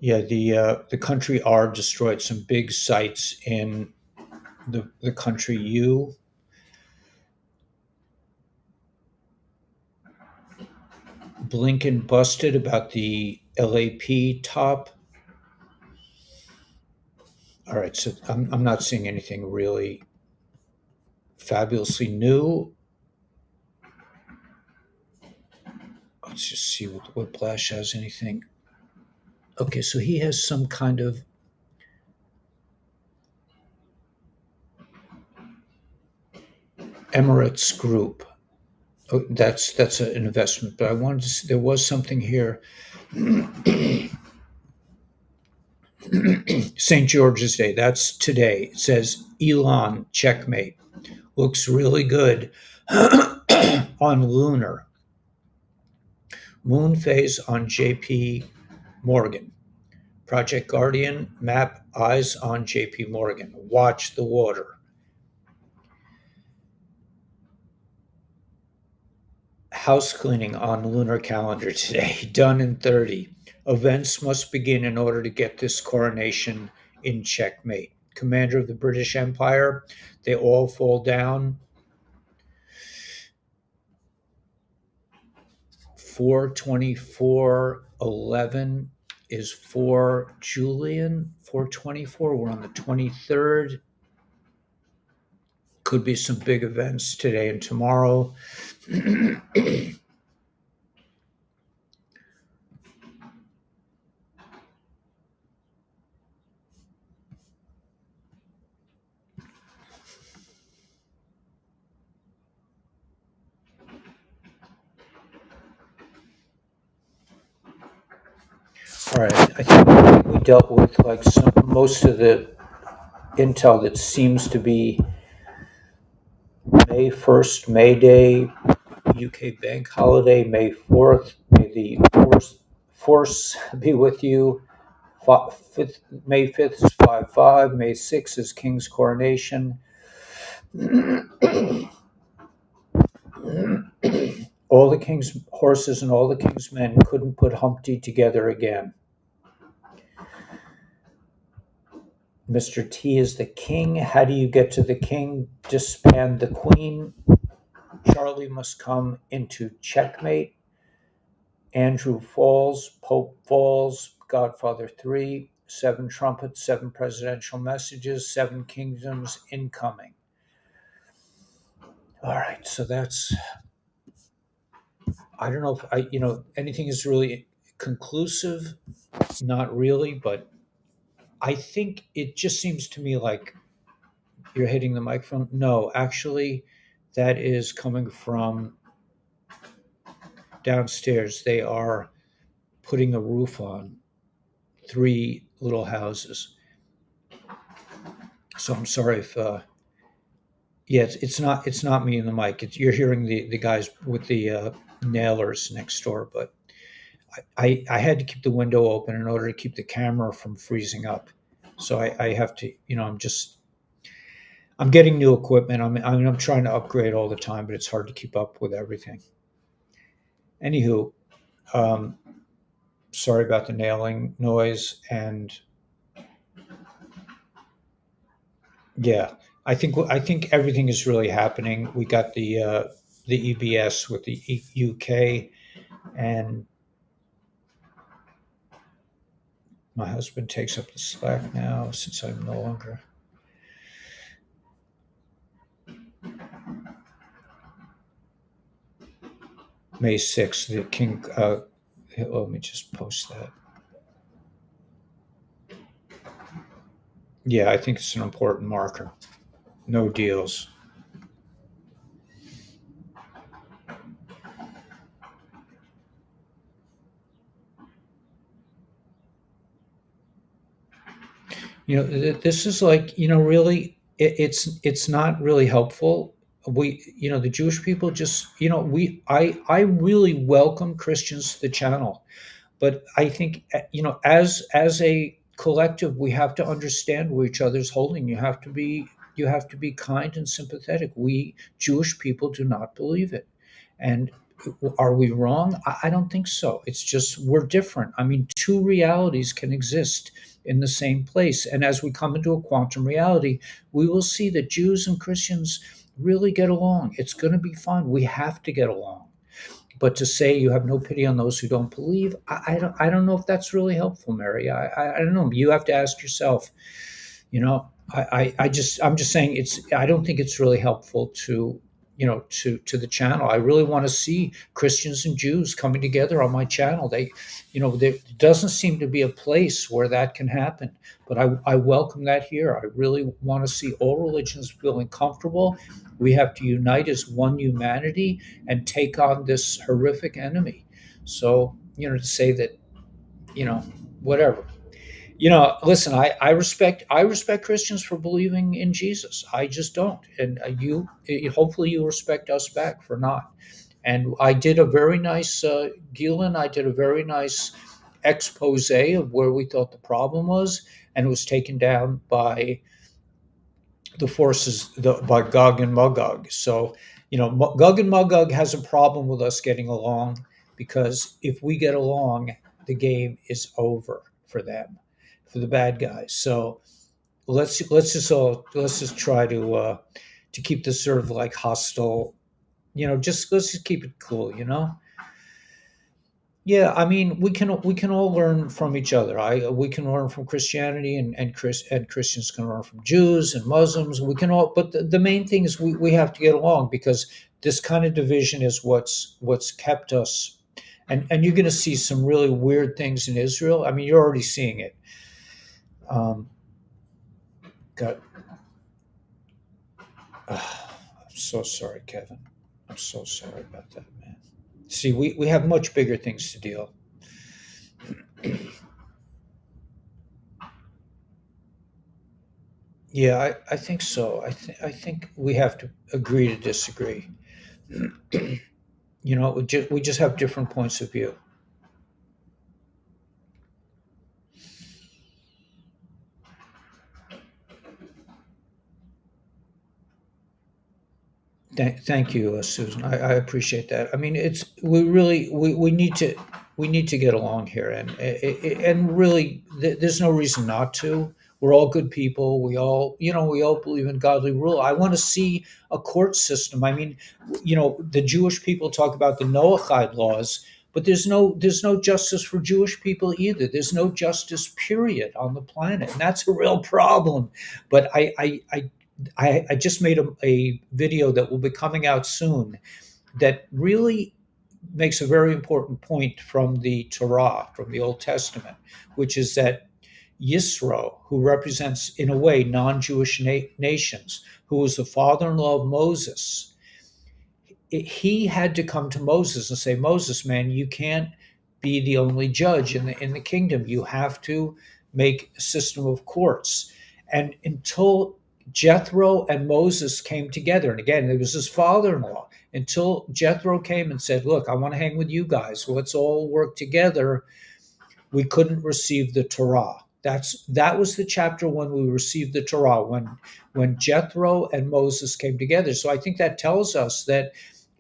Yeah, the country R destroyed some big sites in the country U. Blinken busted about the LAP top. All right, so I'm not seeing anything really fabulously new. Let's just see what Blash has anything. Okay, so he has some kind of Emirates group. Oh, that's an investment, but I wanted to see, there was something here. St. George's Day, that's today. It says Elon checkmate. Looks really good on Lunar. Moon phase on JP Morgan. Project Guardian map eyes on JP Morgan. Watch the water. House cleaning on lunar calendar today. Done in 30. Events must begin in order to get this coronation in checkmate. Commander of the British Empire, they all fall down. 42411 is for Julian. 424. We're on the 23rd. Could be some big events today and tomorrow. All right, I think we dealt with like most of the intel that seems to be May 1st, May Day, UK bank holiday, May 4th. May the force be with you. May 5th is 5/5. May 6th is King's coronation. All the king's horses and all the king's men couldn't put Humpty together again. Mr. T is the king. How do you get to the king? Disband the queen. Charlie must come into checkmate. Andrew falls. Pope falls. Godfather 3. 7 trumpets, 7 presidential messages, 7 kingdoms incoming. All right, so that's, I don't know if anything is really conclusive. Not really, but I think it just seems to me like you're hitting the microphone. No, actually, that is coming from downstairs. They are putting a roof on three little houses. So I'm sorry if yeah, it's not me in the mic. You're hearing the guys with the nailers next door, but I had to keep the window open in order to keep the camera from freezing up. So I have to, I'm getting new equipment. I'm trying to upgrade all the time, but it's hard to keep up with everything. Anywho, um, sorry about the nailing noise, and yeah, I think everything is really happening. We got the EBS with the UK, and my husband takes up the slack now since I'm no longer May 6th. The King. Let me just post that. Yeah, I think it's an important marker. No deals. This is like, really, it's not really helpful. The Jewish people just, I really welcome Christians to the channel, but I think, as a collective, we have to understand where each other's holding. You have to be kind and sympathetic. We Jewish people do not believe it, and are we wrong? I don't think so. It's just we're different. I mean, two realities can exist in the same place, and as we come into a quantum reality, we will see that Jews and Christians really get along. It's going to be fun. We have to get along. But to say you have no pity on those who don't believe, I don't know if that's really helpful, Mary. I don't know. You have to ask yourself. I'm just saying I don't think it's really helpful to the channel. I really want to see Christians and Jews coming together on my channel. There doesn't seem to be a place where that can happen, but I welcome that here. I really want to see all religions feeling comfortable. We have to unite as one humanity and take on this horrific enemy. So, to say that, you know, whatever. Listen, I respect Christians for believing in Jesus. I just don't, and hopefully you respect us back for not. And I did a very nice, Gielan. I did a very nice expose of where we thought the problem was, and it was taken down by the forces, by Gog and Magog. So, Gog and Magog has a problem with us getting along, because if we get along, the game is over for them, for the bad guys. So let's just try to keep this sort of like hostile. Just let's just keep it cool. Yeah, I mean, we can all learn from each other. We can learn from Christianity, and Christians can learn from Jews and Muslims. We can all, but the main thing is we have to get along, because this kind of division is what's kept us. And you're going to see some really weird things in Israel. I mean, you're already seeing it. Um, God, I'm so sorry, Kevin. I'm so sorry about that, man. See, we have much bigger things to deal. Yeah, I think so. I think we have to agree to disagree. We just have different points of view. Thank you, Susan. I appreciate that. I mean, we need to get along here, and really, there's no reason not to. We're all good people. We all believe in godly rule. I want to see a court system. I mean, the Jewish people talk about the Noahide laws, but there's no justice for Jewish people either. There's no justice, period, on the planet, and that's a real problem. But I just made a video that will be coming out soon, that really makes a very important point from the Torah, from the Old Testament, which is that, Yisro, who represents, in a way, non-Jewish nations, who was the father-in-law of Moses. He had to come to Moses and say, Moses, man, you can't be the only judge in the kingdom. You have to make a system of courts. And until Jethro and Moses came together, and again, it was his father-in-law, until Jethro came and said, look, I want to hang with you guys. Let's all work together. We couldn't receive the Torah. That was the chapter when we received the Torah, when Jethro and Moses came together. So I think that tells us that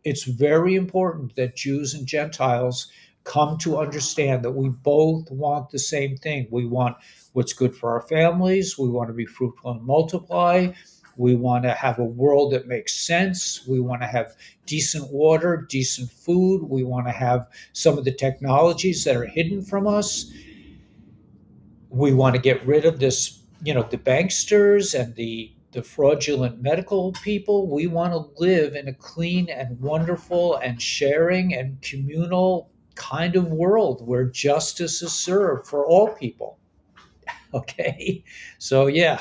it's very important that Jews and Gentiles come to understand that we both want the same thing. We want what's good for our families. We want to be fruitful and multiply. We want to have a world that makes sense. We want to have decent water, decent food. We want to have some of the technologies that are hidden from us. We want to get rid of this, the banksters and the fraudulent medical people. We want to live in a clean and wonderful and sharing and communal kind of world where justice is served for all people. Okay. So yeah.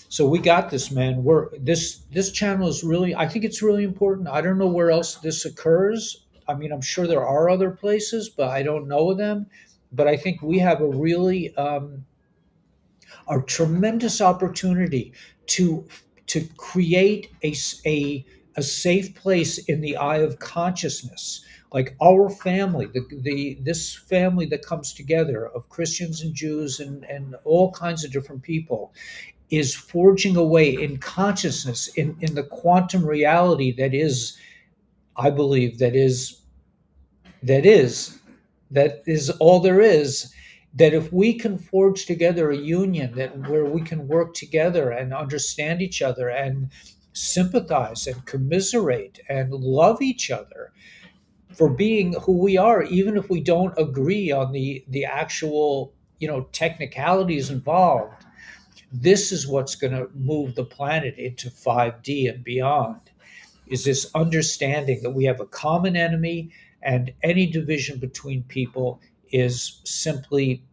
So we got this, man. This channel is really, I think it's really important. I don't know where else this occurs. I mean, I'm sure there are other places, but I don't know them. But I think we have a tremendous opportunity to create a safe place in the eye of consciousness, like our family, the this family that comes together of Christians and Jews and all kinds of different people, is forging a way in consciousness, in the quantum reality that is, I believe, that is that is all there is. That if we can forge together a union, that where we can work together and understand each other and sympathize and commiserate and love each other for being who we are, even if we don't agree on the actual technicalities involved, this is what's going to move the planet into 5D and beyond, is this understanding that we have a common enemy, and any division between people is simply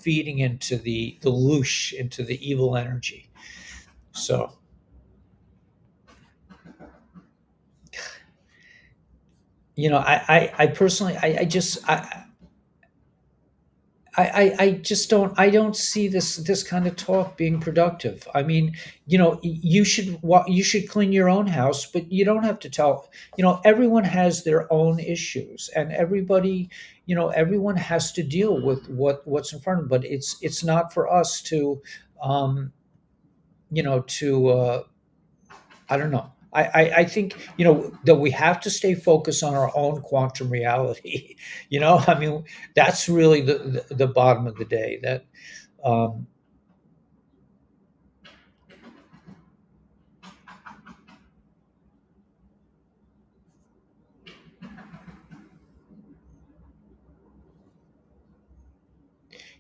feeding into the loosh, into the evil energy. So, I personally, I just don't see this kind of talk being productive. I mean, you should clean your own house, but you don't have to tell. Everyone has their own issues, and everyone has to deal with what's in front of them. But it's not for us to, um, to I don't know. I think that we have to stay focused on our own quantum reality. I mean, that's really the bottom of the day. That um,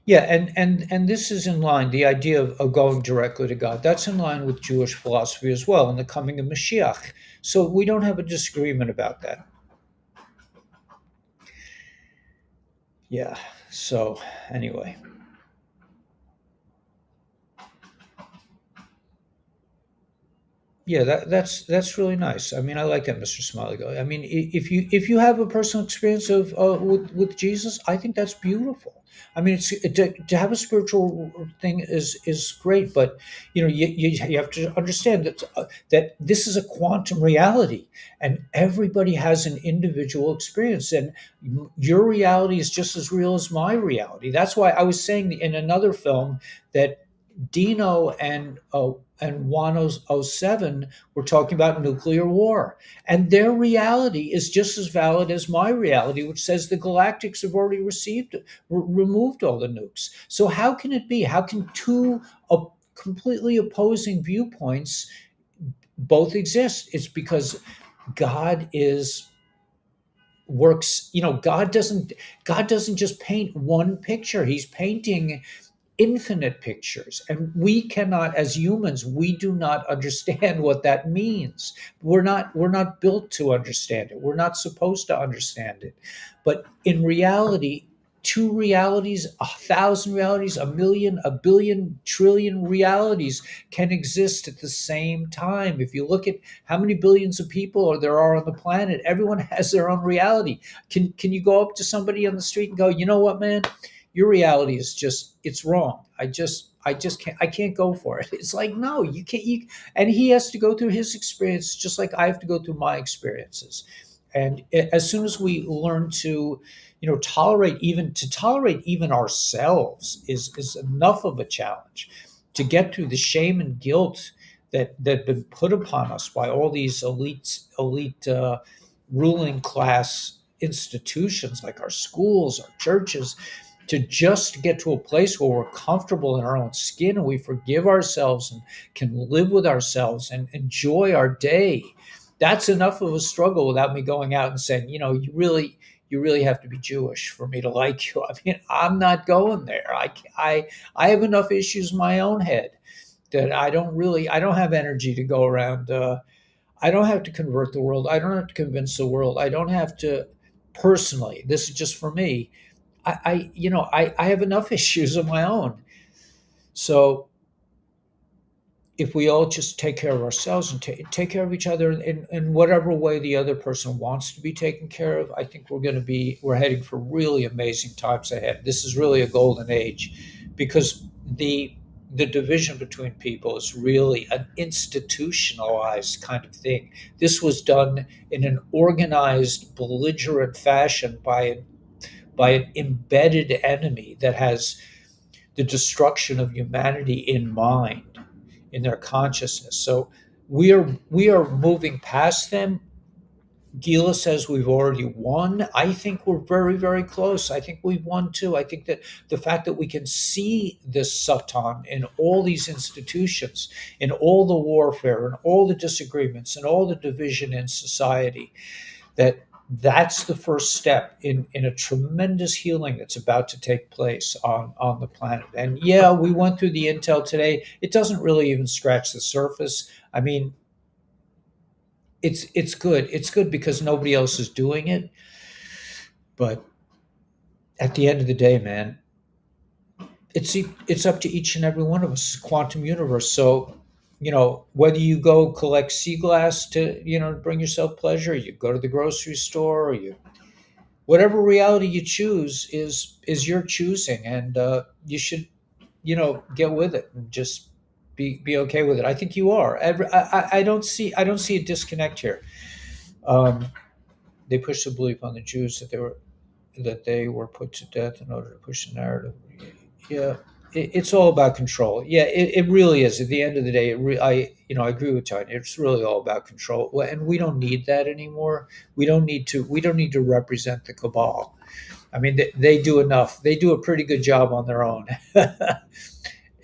yeah, and this is in line. The idea of going directly to God, that's in line with Jewish philosophy as well, and the coming of Mashiach. So we don't have a disagreement about that. Yeah. So anyway. Yeah, that's really nice. I mean, I like that, Mr. Smiley. I mean, if you have a personal experience of with Jesus, I think that's beautiful. I mean, to have a spiritual thing is great, but you have to understand that this is a quantum reality, and everybody has an individual experience, and your reality is just as real as my reality. That's why I was saying in another film that Dino and 107 were talking about nuclear war. And their reality is just as valid as my reality, which says the galactics have already removed all the nukes. So how can it be? How can two completely opposing viewpoints both exist? It's because God is works God doesn't just paint one picture. He's painting infinite pictures, and we cannot, as humans, we do not understand what that means. We're not built to understand it. We're not supposed to understand it. But in reality, two realities, 1,000 realities, a million, a billion, trillion realities can exist at the same time. If you look at how many billions of people there are on the planet, everyone has their own reality. Can you go up to somebody on the street and go, you know what, man, your reality is just, it's wrong. I just can't go for it. It's like, no, you can't. And he has to go through his experience just like I have to go through my experiences. And as soon as we learn to, tolerate even ourselves is enough of a challenge. To get through the shame and guilt that been put upon us by all these elite ruling class institutions like our schools, our churches, to just get to a place where we're comfortable in our own skin and we forgive ourselves and can live with ourselves and enjoy our day. That's enough of a struggle without me going out and saying, you really have to be Jewish for me to like you. I mean, I'm not going there. I have enough issues in my own head that I don't have energy to go around. I don't have to convert the world. I don't have to convince the world. I don't have to personally. This is just for me. I have enough issues of my own. So if we all just take care of ourselves and take care of each other in whatever way the other person wants to be taken care of, I think we're heading for really amazing times ahead. This is really a golden age because the division between people is really an institutionalized kind of thing. This was done in an organized, belligerent fashion by an embedded enemy that has the destruction of humanity in mind, in their consciousness. So we are moving past them. Gila says we've already won. I think we're very, very close. I think we've won too. I think that the fact that we can see this Satan in all these institutions, in all the warfare, in all the disagreements, and all the division in society, that's the first step in a tremendous healing that's about to take place on the planet. And yeah, we went through the intel today. It doesn't really even scratch the surface. I mean, it's good. It's good because nobody else is doing it. But at the end of the day, man, it's up to each and every one of us. It's a quantum universe. So, whether you go collect sea glass to, bring yourself pleasure, you go to the grocery store, or you whatever reality you choose is your choosing, and you should get with it and just be okay with it. I think you are. I don't see a disconnect here. um, they pushed the belief on the Jews that they were put to death in order to push the narrative. Yeah, it's all about control. Yeah, it really is. At the end of the day, I agree with Tanya. It's really all about control, and we don't need that anymore. We don't need to represent the cabal. I mean, they do enough. They do a pretty good job on their own.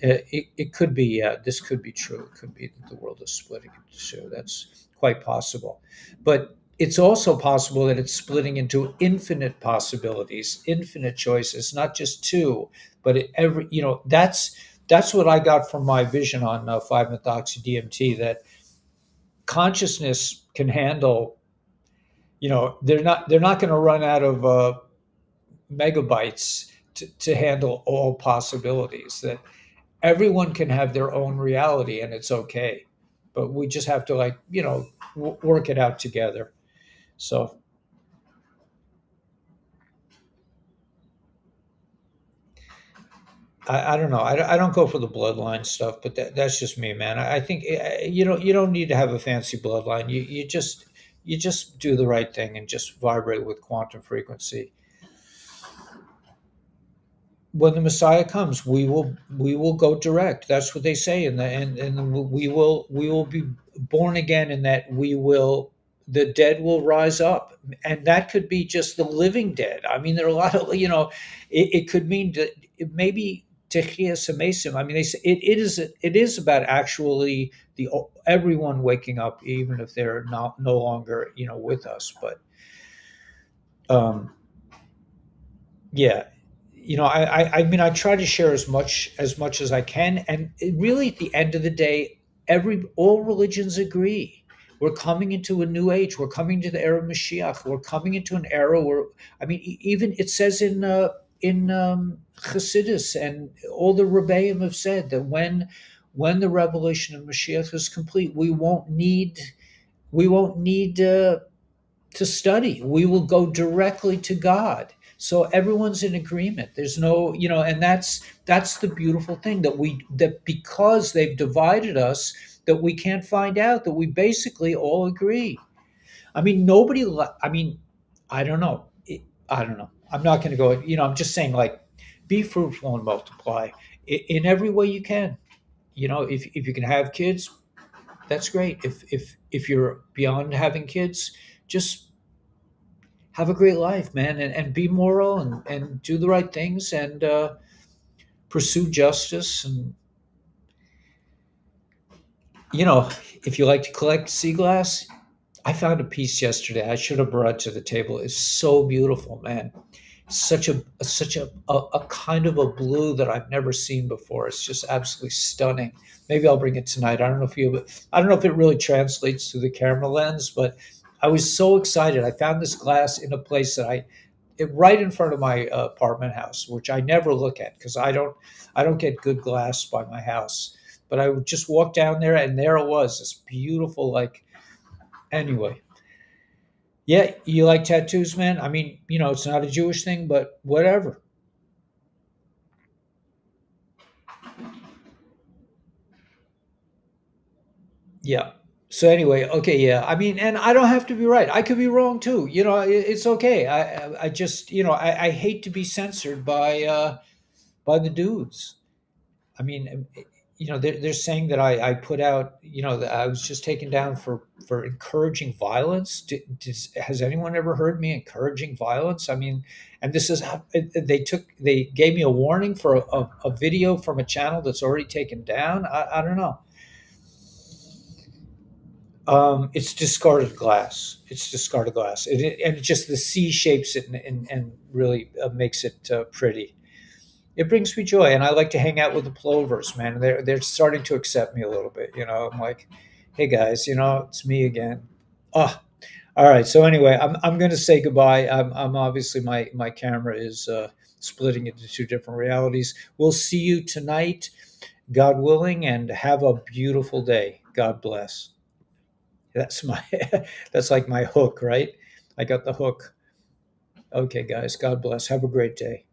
It could be, this could be true. It could be that the world is splitting into two. That's quite possible. But it's also possible that it's splitting into infinite possibilities, infinite choices, not just two, but that's what I got from my vision on 5-methoxy DMT, that consciousness can handle, they're not going to run out of megabytes to handle all possibilities. That everyone can have their own reality and it's okay, but we just have to, work it out together. So I don't know. I don't go for the bloodline stuff, but that's just me, man. I think you don't need to have a fancy bloodline. You just do the right thing and just vibrate with quantum frequency. When the Messiah comes, we will go direct. That's what they say, and we will be born again, in that the dead will rise up, and that could be just the living dead. I mean, there are a lot of, it could mean that maybe Techias Amesim. I mean, they say it is about actually the everyone waking up, even if they're not no longer with us, but. Um, yeah, I mean, I try to share as much as I can, and really, at the end of the day, all religions agree. We're coming into a new age. We're coming to the era of Mashiach. We're coming into an era where, I mean, even it says in in Chassidus, and all the Rebbeim have said that when the revelation of Mashiach is complete, we won't need to study. We will go directly to God. So everyone's in agreement. There's no, and that's the beautiful thing, that because they've divided us, that we can't find out, that we basically all agree. I mean, I mean, I don't know. I don't know. I'm not going to go. I'm just saying, like, be fruitful and multiply in every way you can. If you can have kids, that's great. If you're beyond having kids, just have a great life, man, and be moral, and do the right things, and pursue justice. And you know, if you like to collect sea glass, I found a piece yesterday. I should have brought it to the table. It's so beautiful, man. Such a kind of a blue that I've never seen before. It's just absolutely stunning. Maybe I'll bring it tonight. I don't know if it really translates through the camera lens, but I was so excited. I found this glass in a place right in front of my apartment house, which I never look at because I don't get good glass by my house. But I would just walk down there, and there it was, this beautiful, like, anyway. Yeah, you like tattoos, man? I mean, it's not a Jewish thing, but whatever. Yeah. So anyway, okay, yeah. I mean, and I don't have to be right. I could be wrong too. It's okay. I just, I hate to be censored by the dudes. I mean, they're saying that I put out, that I was just taken down for encouraging violence. Has anyone ever heard me encouraging violence? I mean, and this is how they gave me a warning for a video from a channel that's already taken down. I don't know. It's discarded glass. It's discarded glass, and it just the C shapes it, and really makes it pretty. It brings me joy, and I like to hang out with the plovers, man. They're starting to accept me a little bit. I'm like, hey guys, it's me again. Oh, all right. So anyway, I'm going to say goodbye. I'm obviously my camera is splitting into two different realities. We'll see you tonight, God willing, and have a beautiful day. God bless. That's my that's like my hook, right? I got the hook. Okay, guys. God bless. Have a great day.